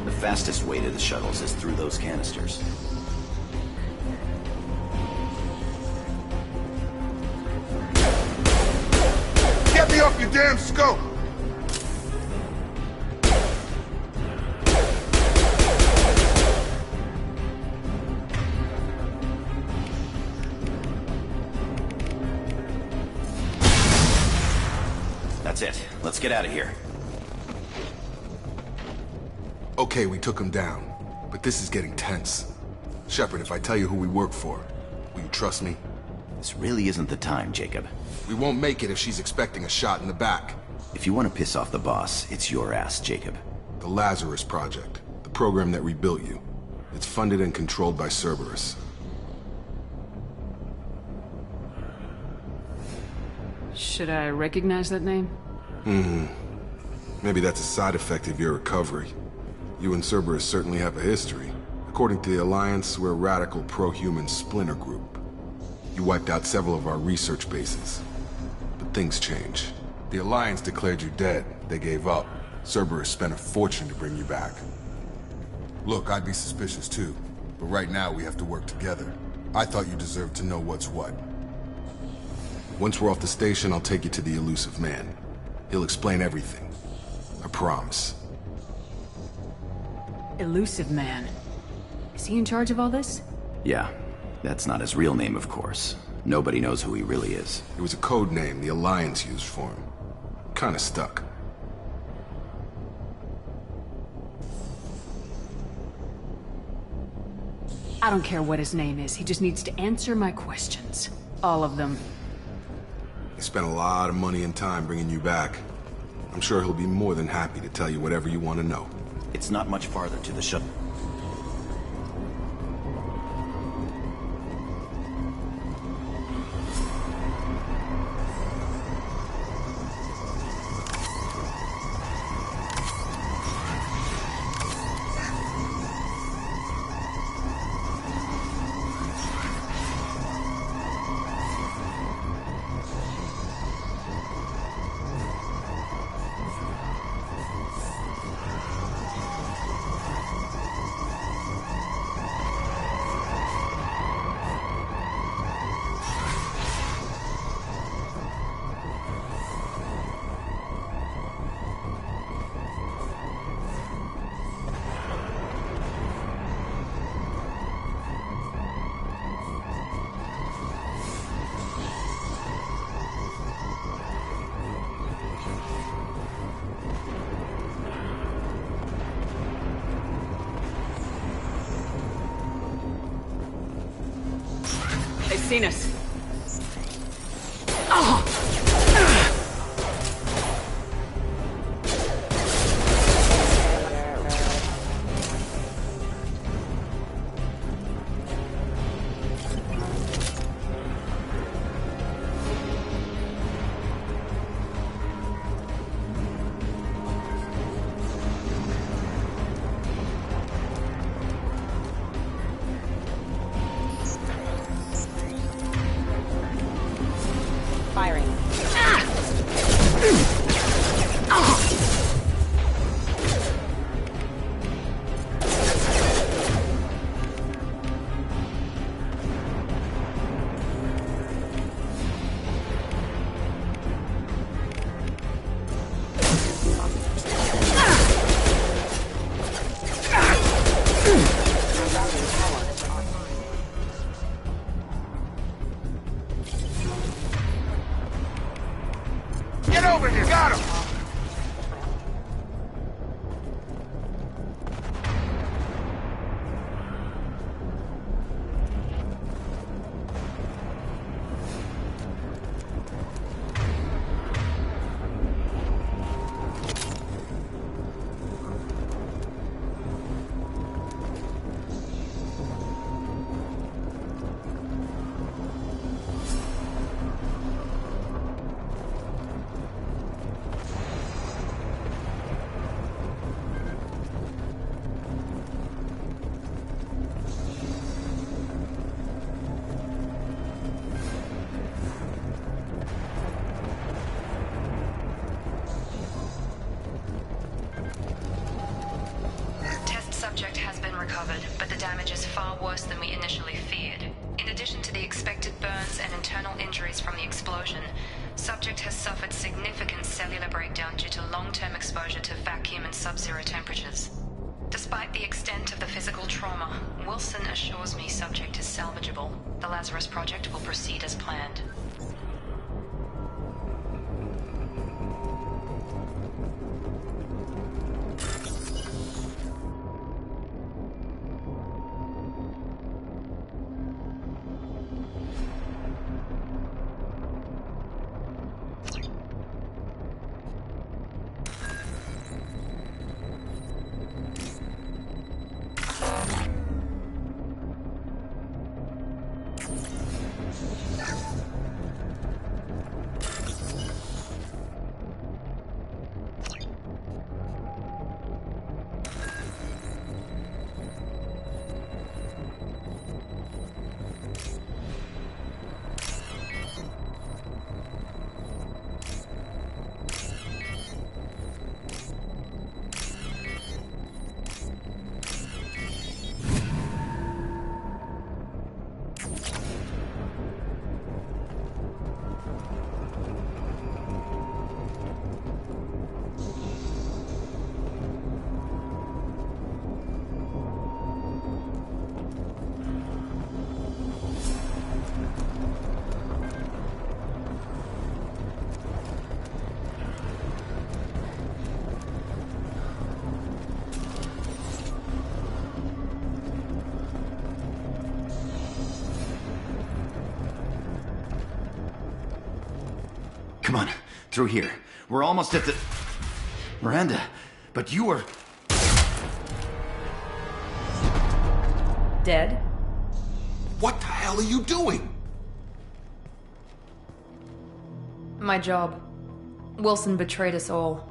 The fastest way to the shuttles is through those canisters. Get me off your damn scope! That's it. Let's get out of here. Okay, we took him down. But this is getting tense. Shepard, if I tell you who we work for, will you trust me? This really isn't the time, Jacob. We won't make it if she's expecting a shot in the back. If you want to piss off the boss, it's your ass, Jacob. The Lazarus Project. The program that rebuilt you. It's funded and controlled by Cerberus. Should I recognize that name? Maybe that's a side effect of your recovery. You and Cerberus certainly have a history. According to the Alliance, we're a radical pro-human splinter group. You wiped out several of our research bases. But things change. The Alliance declared you dead. They gave up. Cerberus spent a fortune to bring you back. Look, I'd be suspicious too. But right now we have to work together. I thought you deserved to know what's what. Once we're off the station, I'll take you to the elusive man. He'll explain everything. I promise. Elusive man. Is he in charge of all this? Yeah, that's not his real name, of course. Nobody knows who he really is. It was a code name the Alliance used for him. Kinda stuck. I don't care what his name is. He just needs to answer my questions. All of them. He spent a lot of money and time bringing you back. I'm sure he'll be more than happy to tell you whatever you want to know. It's not much farther to the shuttle. They've seen us. Firing. Get over here! Got him! Subject has been recovered, but the damage is far worse than we initially feared. In addition to the expected burns and internal injuries from the explosion, subject has suffered significant cellular breakdown due to long-term exposure to vacuum and sub-zero temperatures. Despite the extent of the physical trauma, Wilson assures me subject is salvageable. The Lazarus Project will proceed as planned. Through here. We're almost at the... Miranda, but you were... Dead? What the hell are you doing? My job. Wilson betrayed us all.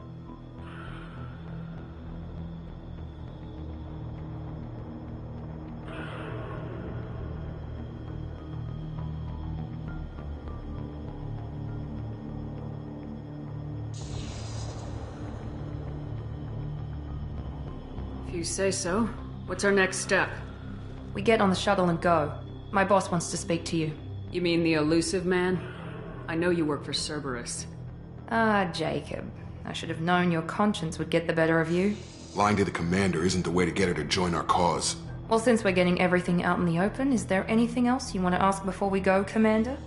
If you say so. What's our next step? We get on the shuttle and go. My boss wants to speak to you. You mean the elusive man? I know you work for Cerberus. Ah, Jacob. I should have known your conscience would get the better of you. Lying to the commander isn't the way to get her to join our cause. Well, since we're getting everything out in the open, is there anything else you want to ask before we go, Commander?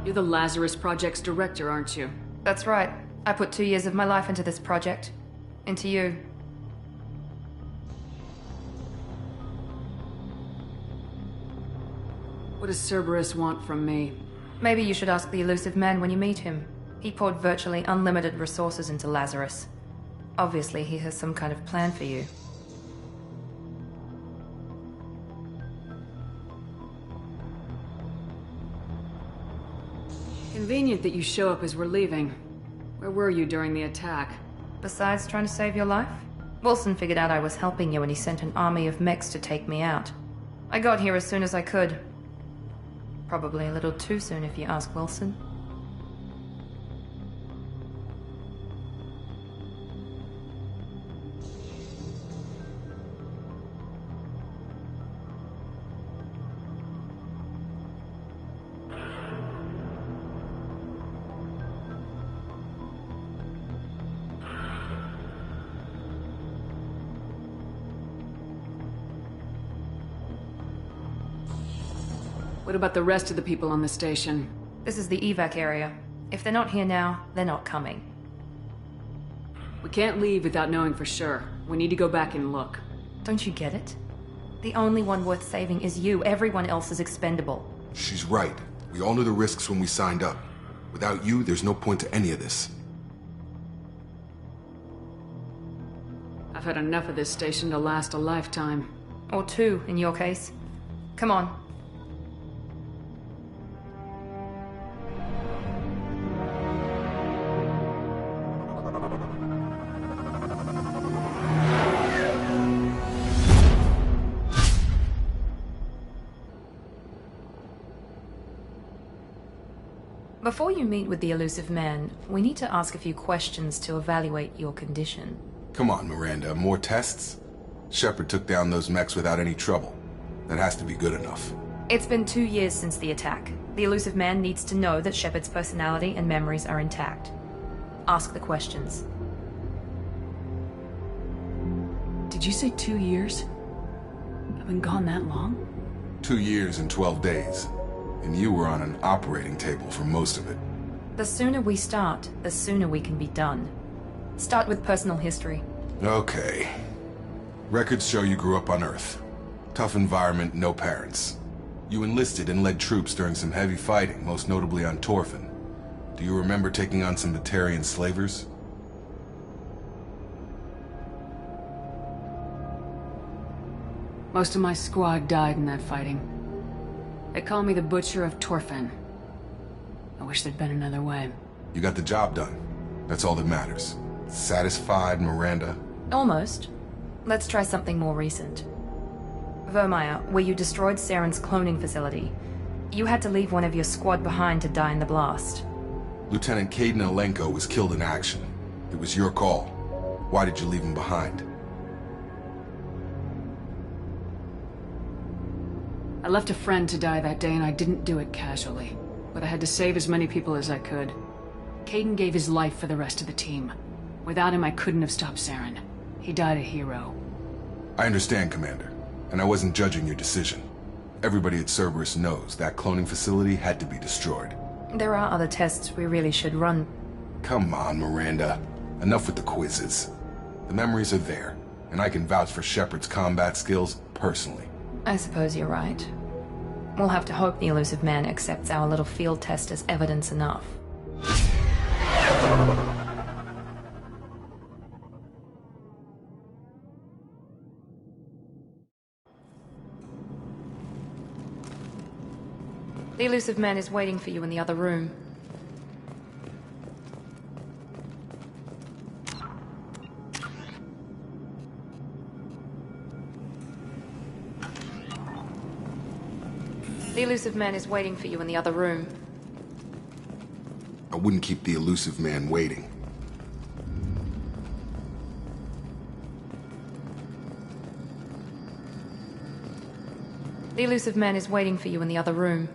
You're the Lazarus Project's director, aren't you? That's right. I put 2 years of my life into this project. Into you. What does Cerberus want from me? Maybe you should ask the elusive man when you meet him. He poured virtually unlimited resources into Lazarus. Obviously, he has some kind of plan for you. Convenient that you show up as we're leaving. Where were you during the attack? Besides trying to save your life? Wilson figured out I was helping you and he sent an army of mechs to take me out. I got here as soon as I could. Probably a little too soon if you ask Wilson. What about the rest of the people on the station? This is the evac area. If they're not here now, they're not coming. We can't leave without knowing for sure. We need to go back and look. Don't you get it? The only one worth saving is you. Everyone else is expendable. She's right. We all knew the risks when we signed up. Without you, there's no point to any of this. I've had enough of this station to last a lifetime. Or two, in your case. Come on. Before you meet with the elusive man, we need to ask a few questions to evaluate your condition. Come on, Miranda, more tests? Shepard took down those mechs without any trouble. That has to be good enough. It's been 2 years since the attack. The elusive man needs to know that Shepard's personality and memories are intact. Ask the questions. Did you say 2 years? I've been gone that long? 2 years and 12 days. And you were on an operating table for most of it. The sooner we start, the sooner we can be done. Start with personal history. Okay. Records show you grew up on Earth. Tough environment, no parents. You enlisted and led troops during some heavy fighting, most notably on Torfin. Do you remember taking on some Batarian slavers? Most of my squad died in that fighting. They call me the Butcher of Torfin. I wish there'd been another way. You got the job done. That's all that matters. Satisfied, Miranda? Almost. Let's try something more recent. Vermeer, where you destroyed Saren's cloning facility. You had to leave one of your squad behind to die in the blast. Lieutenant Caden Alenko was killed in action. It was your call. Why did you leave him behind? I left a friend to die that day and I didn't do it casually. But I had to save as many people as I could. Caden gave his life for the rest of the team. Without him, I couldn't have stopped Saren. He died a hero. I understand, Commander. And I wasn't judging your decision. Everybody at Cerberus knows that cloning facility had to be destroyed. There are other tests we really should run. Come on, Miranda. Enough with the quizzes. The memories are there, and I can vouch for Shepard's combat skills personally. I suppose you're right. We'll have to hope the elusive man accepts our little field test as evidence enough. The elusive man is waiting for you in the other room. The elusive man is waiting for you in the other room. I wouldn't keep the elusive man waiting. The elusive man is waiting for you in the other room.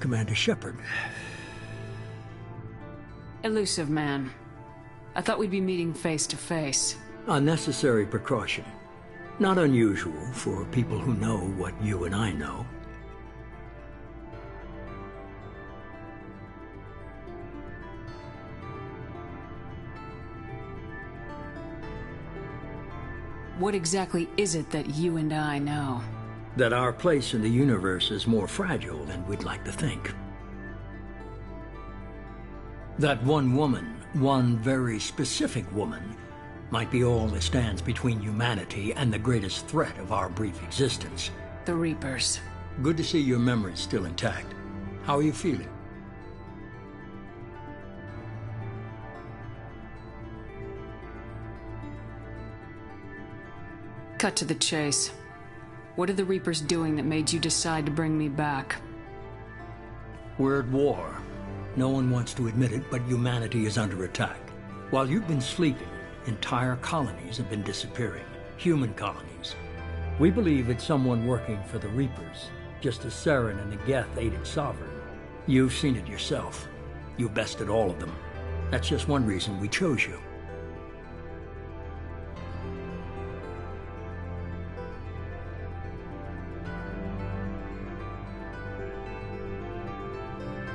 Commander Shepard. Elusive man. I thought we'd be meeting face to face. A necessary precaution. Not unusual for people who know what you and I know. What exactly is it that you and I know? That our place in the universe is more fragile than we'd like to think. That one woman, one very specific woman, might be all that stands between humanity and the greatest threat of our brief existence. The Reapers. Good to see your memory's still intact. How are you feeling? Cut to the chase. What are the Reapers doing that made you decide to bring me back? We're at war. No one wants to admit it, but humanity is under attack. While you've been sleeping, entire colonies have been disappearing. Human colonies. We believe it's someone working for the Reapers, just as Saren and the Geth aided Sovereign. You've seen it yourself. You bested all of them. That's just one reason we chose you.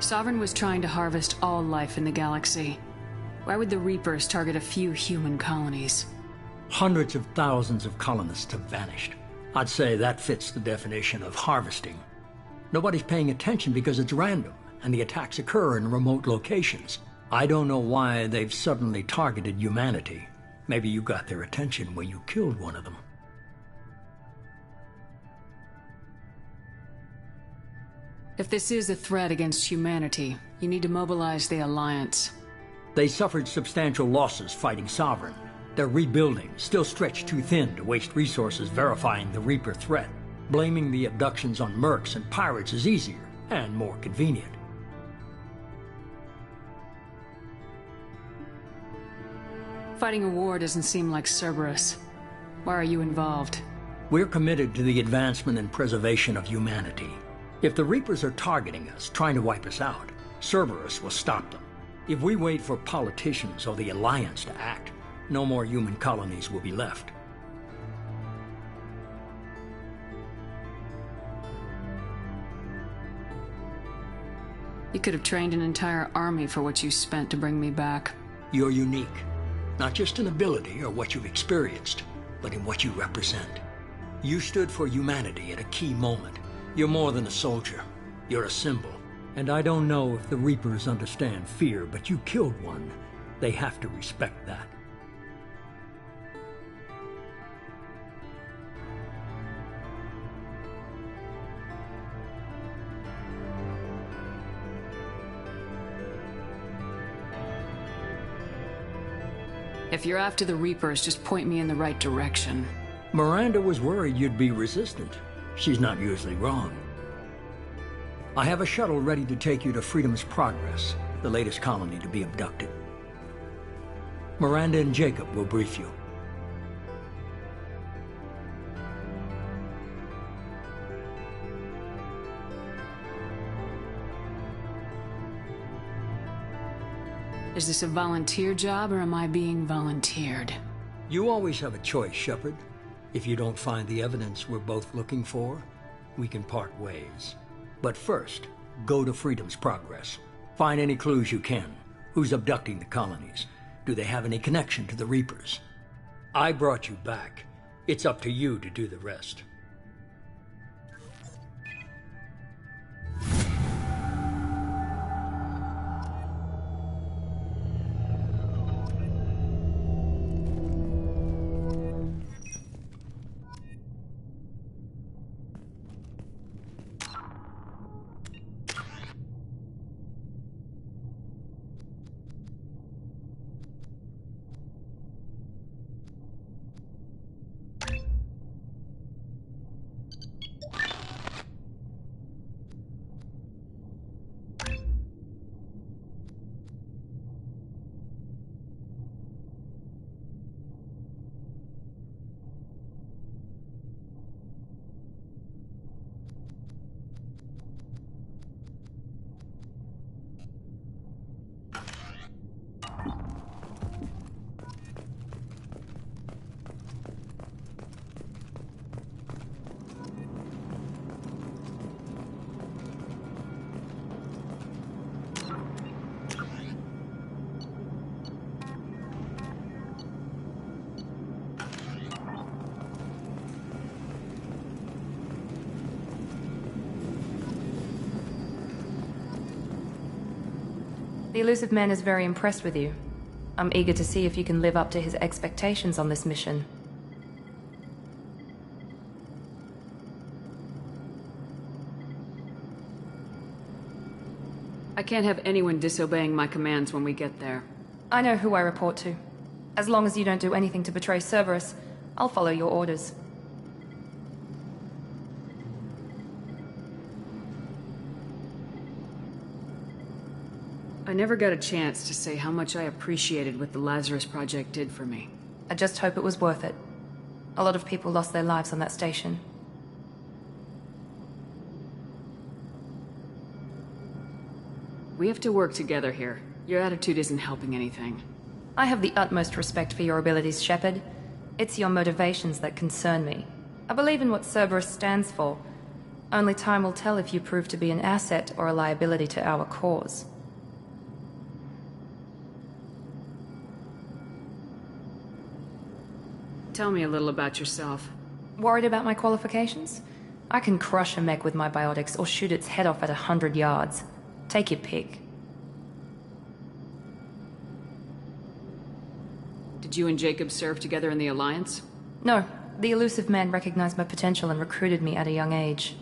Sovereign was trying to harvest all life in the galaxy. Why would the Reapers target a few human colonies? Hundreds of thousands of colonists have vanished. I'd say that fits the definition of harvesting. Nobody's paying attention because it's random, and the attacks occur in remote locations. I don't know why they've suddenly targeted humanity. Maybe you got their attention when you killed one of them. If this is a threat against humanity, you need to mobilize the Alliance. They suffered substantial losses fighting Sovereign. They're rebuilding, still stretched too thin to waste resources verifying the Reaper threat. Blaming the abductions on mercs and pirates is easier and more convenient. Fighting a war doesn't seem like Cerberus. Why are you involved? We're committed to the advancement and preservation of humanity. If the Reapers are targeting us, trying to wipe us out, Cerberus will stop them. If we wait for politicians or the Alliance to act, no more human colonies will be left. You could have trained an entire army for what you spent to bring me back. You're unique. Not just in ability or what you've experienced, but in what you represent. You stood for humanity at a key moment. You're more than a soldier. You're a symbol. And I don't know if the Reapers understand fear, but you killed one. They have to respect that. If you're after the Reapers, just point me in the right direction. Miranda was worried you'd be resistant. She's not usually wrong. I have a shuttle ready to take you to Freedom's Progress, the latest colony to be abducted. Miranda and Jacob will brief you. Is this a volunteer job, or am I being volunteered? You always have a choice, Shepard. If you don't find the evidence we're both looking for, we can part ways. But first, go to Freedom's Progress. Find any clues you can. Who's abducting the colonies? Do they have any connection to the Reapers? I brought you back. It's up to you to do the rest. The elusive man is very impressed with you. I'm eager to see if you can live up to his expectations on this mission. I can't have anyone disobeying my commands when we get there. I know who I report to. As long as you don't do anything to betray Cerberus, I'll follow your orders. I never got a chance to say how much I appreciated what the Lazarus Project did for me. I just hope it was worth it. A lot of people lost their lives on that station. We have to work together here. Your attitude isn't helping anything. I have the utmost respect for your abilities, Shepard. It's your motivations that concern me. I believe in what Cerberus stands for. Only time will tell if you prove to be an asset or a liability to our cause. Tell me a little about yourself. Worried about my qualifications? I can crush a mech with my biotics or shoot its head off at 100 yards. Take your pick. Did you and Jacob serve together in the Alliance? No. The elusive man recognized my potential and recruited me at a young age.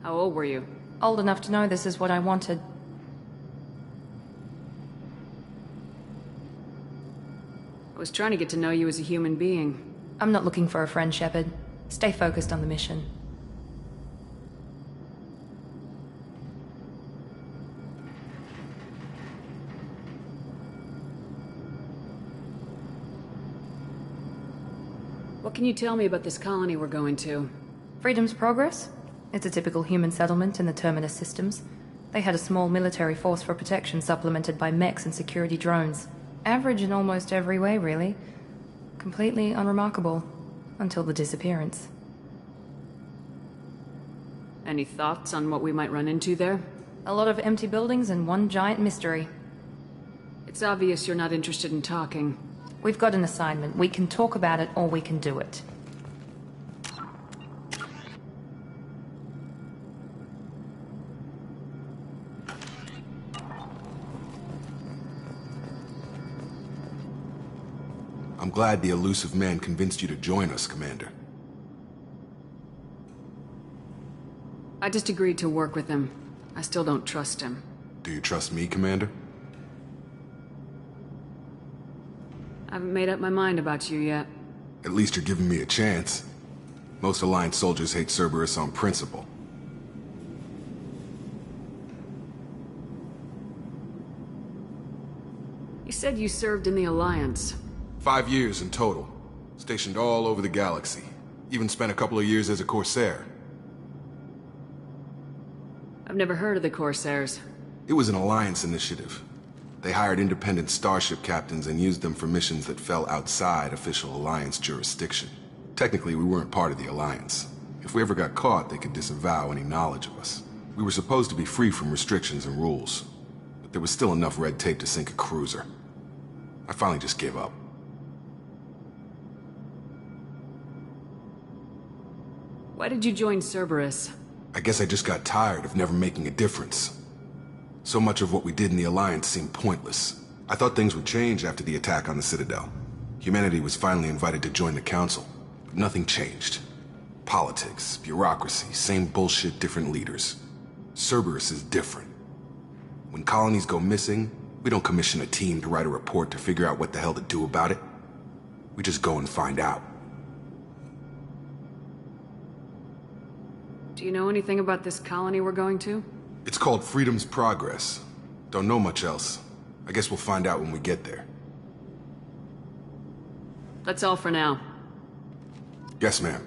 How old were you? Old enough to know this is what I wanted. I was trying to get to know you as a human being. I'm not looking for a friend, Shepard. Stay focused on the mission. What can you tell me about this colony we're going to? Freedom's Progress? It's a typical human settlement in the Terminus systems. They had a small military force for protection supplemented by mechs and security drones. Average in almost every way, really. Completely unremarkable. Until the disappearance. Any thoughts on what we might run into there? A lot of empty buildings and one giant mystery. It's obvious you're not interested in talking. We've got an assignment. We can talk about it or we can do it. I'm glad the elusive man convinced you to join us, Commander. I just agreed to work with him. I still don't trust him. Do you trust me, Commander? I haven't made up my mind about you yet. At least you're giving me a chance. Most Alliance soldiers hate Cerberus on principle. You said you served in the Alliance. 5 years in total. Stationed all over the galaxy. Even spent a couple of years as a Corsair. I've never heard of the Corsairs. It was an Alliance initiative. They hired independent starship captains and used them for missions that fell outside official Alliance jurisdiction. Technically, we weren't part of the Alliance. If we ever got caught, they could disavow any knowledge of us. We were supposed to be free from restrictions and rules, but there was still enough red tape to sink a cruiser. I finally just gave up. Why did you join Cerberus? I guess I just got tired of never making a difference. So much of what we did in the Alliance seemed pointless. I thought things would change after the attack on the Citadel. Humanity was finally invited to join the Council, but nothing changed. Politics, bureaucracy, same bullshit, different leaders. Cerberus is different. When colonies go missing, we don't commission a team to write a report to figure out what the hell to do about it. We just go and find out. Do you know anything about this colony we're going to? It's called Freedom's Progress. Don't know much else. I guess we'll find out when we get there. That's all for now. Yes, ma'am.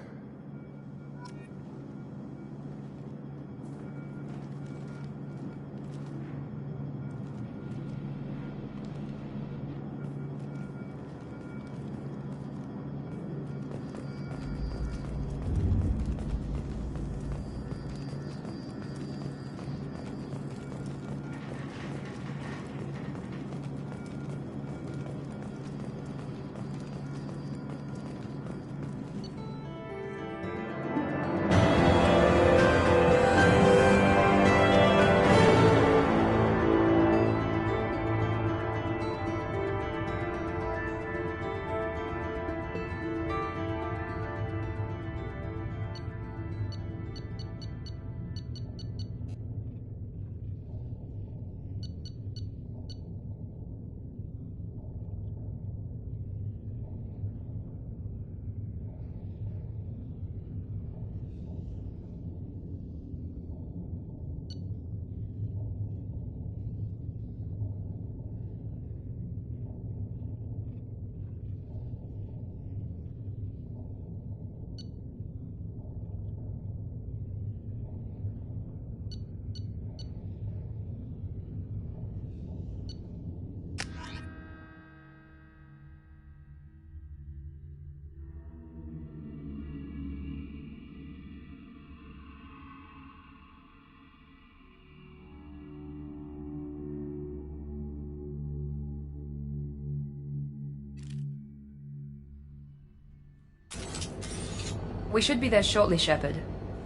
We should be there shortly, Shepard.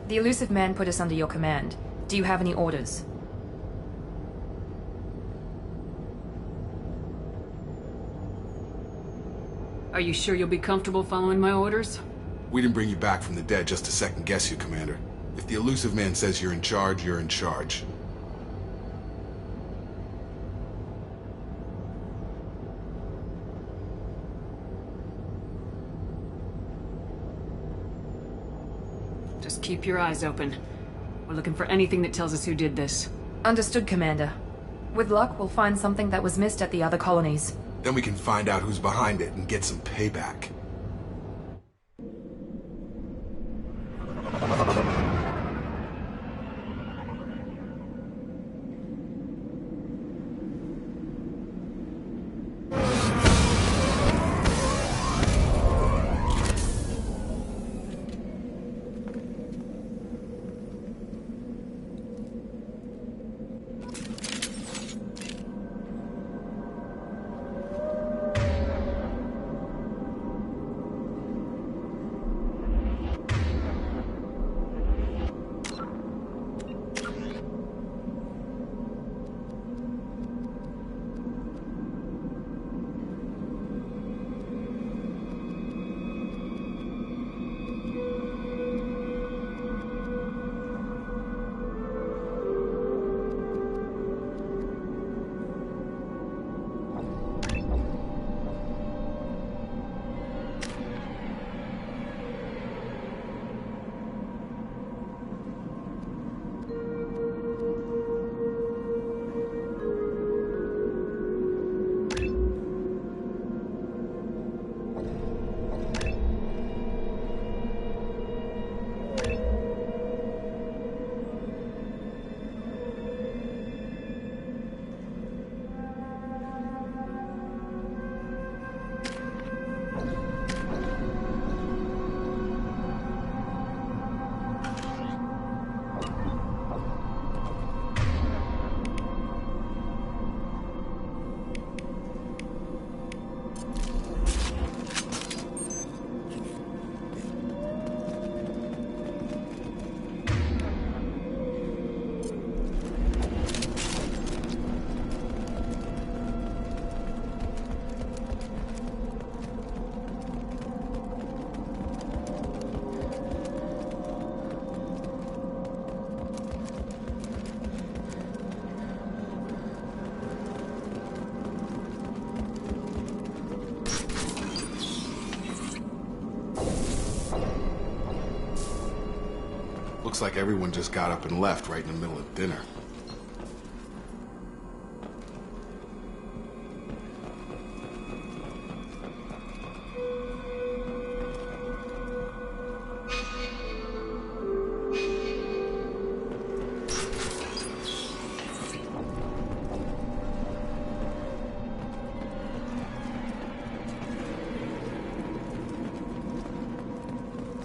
The elusive man put us under your command. Do you have any orders? Are you sure you'll be comfortable following my orders? We didn't bring you back from the dead just to second guess you, Commander. If the elusive man says you're in charge, you're in charge. Just keep your eyes open. We're looking for anything that tells us who did this. Understood, Commander. With luck, we'll find something that was missed at the other colonies. Then we can find out who's behind it and get some payback. Looks like everyone just got up and left right in the middle of dinner.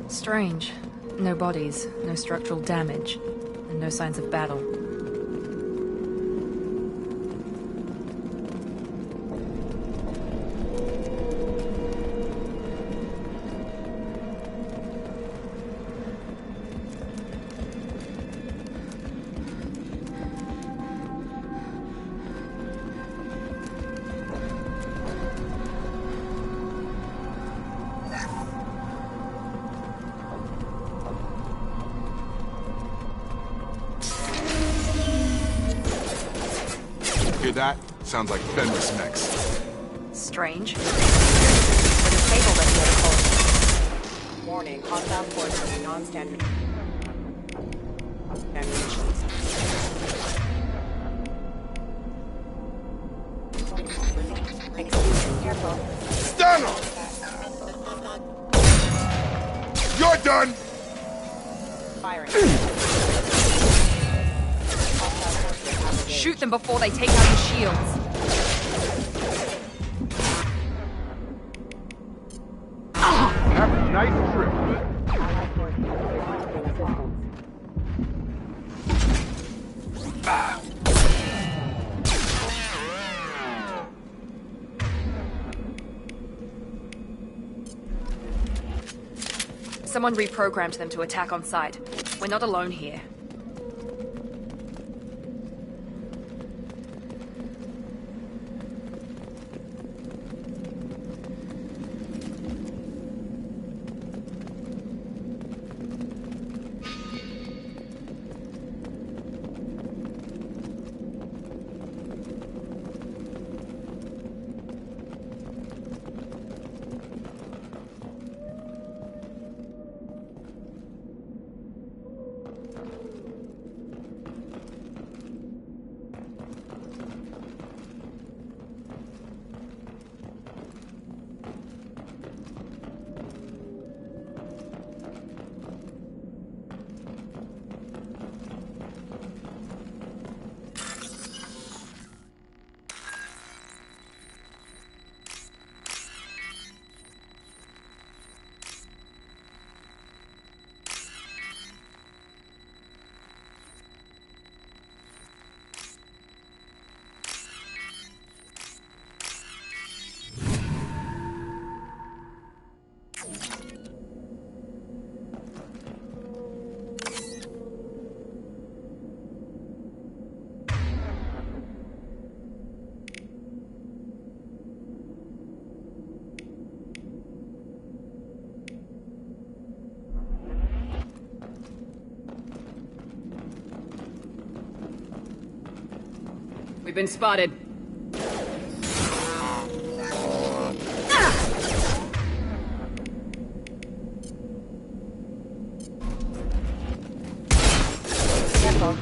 Strange. No bodies, no structural damage, and no signs of battle. Hear that? Sounds like Fenris mechs. Strange. With a table at the other colony. Warning, hostile forces, non-standard ammunitions. Excuse me, careful. Stun him! You're done! Firing. Shoot them before they take out your shields. Have a nice trip. Someone reprogrammed them to attack on sight. We're not alone here. We've been spotted. Careful.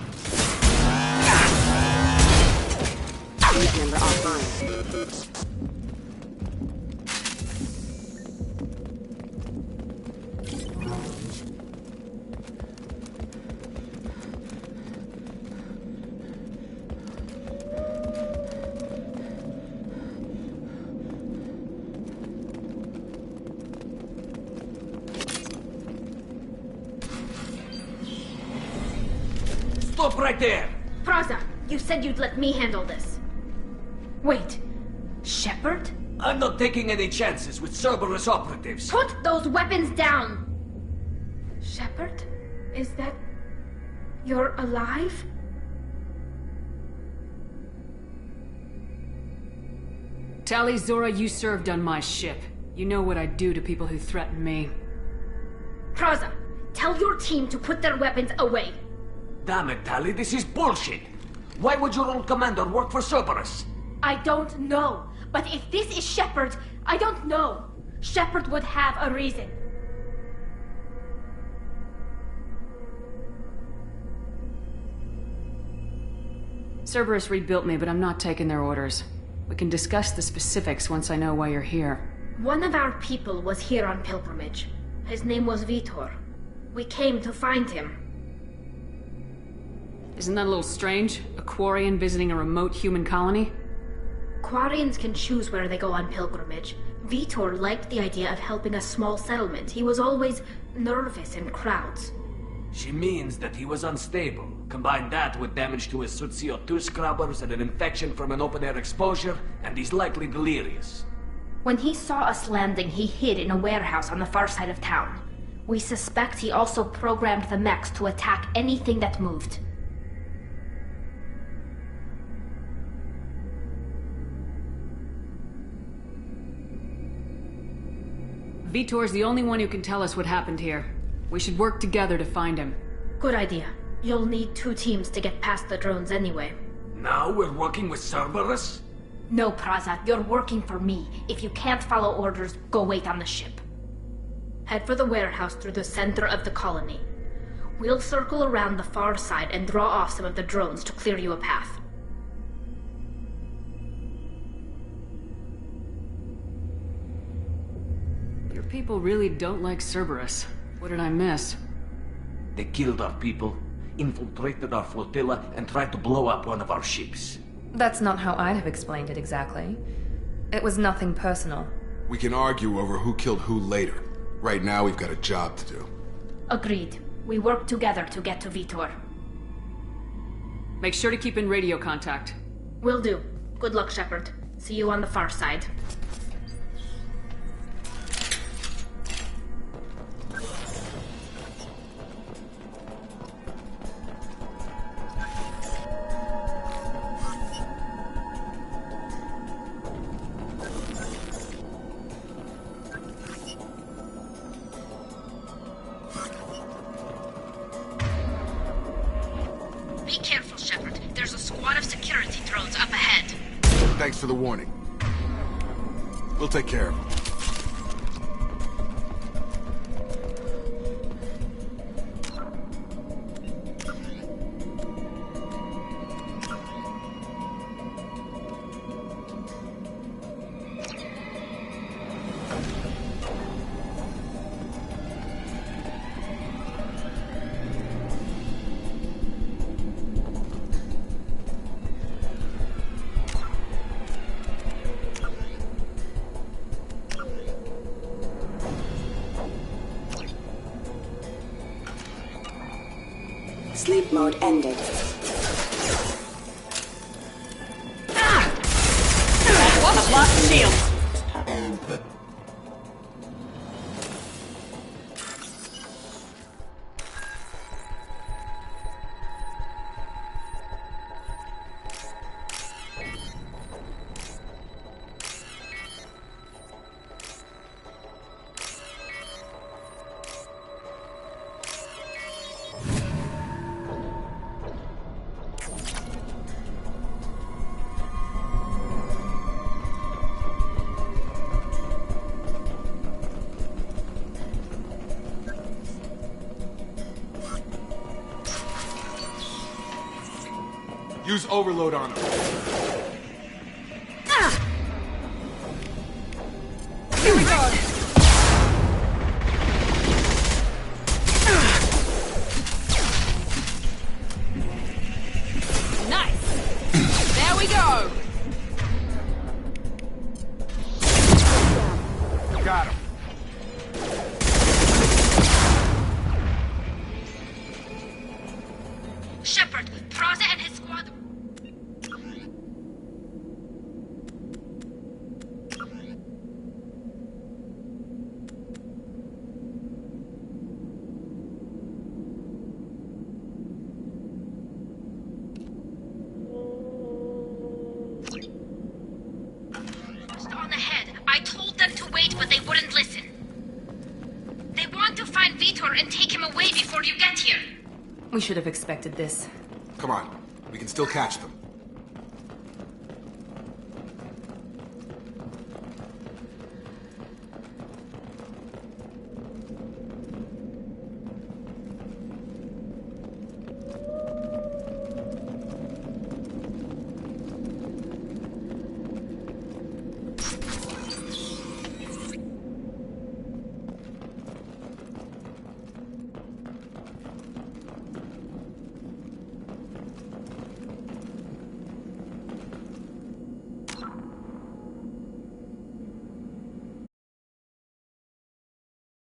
Member offline. Stop right there! Praza, you said you'd let me handle this. Wait, Shepard? I'm not taking any chances with Cerberus operatives. Put those weapons down! Shepard? Is that... you're alive? Tali Zora, you served on my ship. You know what I do to people who threaten me. Praza, tell your team to put their weapons away. Damn it, Tali, this is bullshit! Why would your old commander work for Cerberus? I don't know. But if this is Shepard, I don't know. Shepard would have a reason. Cerberus rebuilt me, but I'm not taking their orders. We can discuss the specifics once I know why you're here. One of our people was here on pilgrimage. His name was Vitor. We came to find him. Isn't that a little strange? A Quarian visiting a remote human colony? Quarians can choose where they go on pilgrimage. Vitor liked the idea of helping a small settlement. He was always nervous in crowds. She means that he was unstable. Combine that with damage to his CO2 scrubbers and an infection from an open-air exposure, and he's likely delirious. When he saw us landing, he hid in a warehouse on the far side of town. We suspect he also programmed the mechs to attack anything that moved. Vitor's the only one who can tell us what happened here. We should work together to find him. Good idea. You'll need 2 teams to get past the drones anyway. Now we're working with Cerberus? No, Praza, you're working for me. If you can't follow orders, go wait on the ship. Head for the warehouse through the center of the colony. We'll circle around the far side and draw off some of the drones to clear you a path. Your people really don't like Cerberus. What did I miss? They killed our people, infiltrated our flotilla, and tried to blow up one of our ships. That's not how I'd have explained it exactly. It was nothing personal. We can argue over who killed who later. Right now, we've got a job to do. Agreed. We work together to get to Vitor. Make sure to keep in radio contact. Will do. Good luck, Shepard. See you on the far side. Thanks for the warning. We'll take care of him. Sleep mode ended. What a block shield! Use overload on him. Here we go! Nice! There we go! Got him. Shepard, Praza and his squad. On ahead. I told them to wait, but they wouldn't listen. They want to find Vitor and take him away before you get here. We should have expected this. Come on. We can still catch them.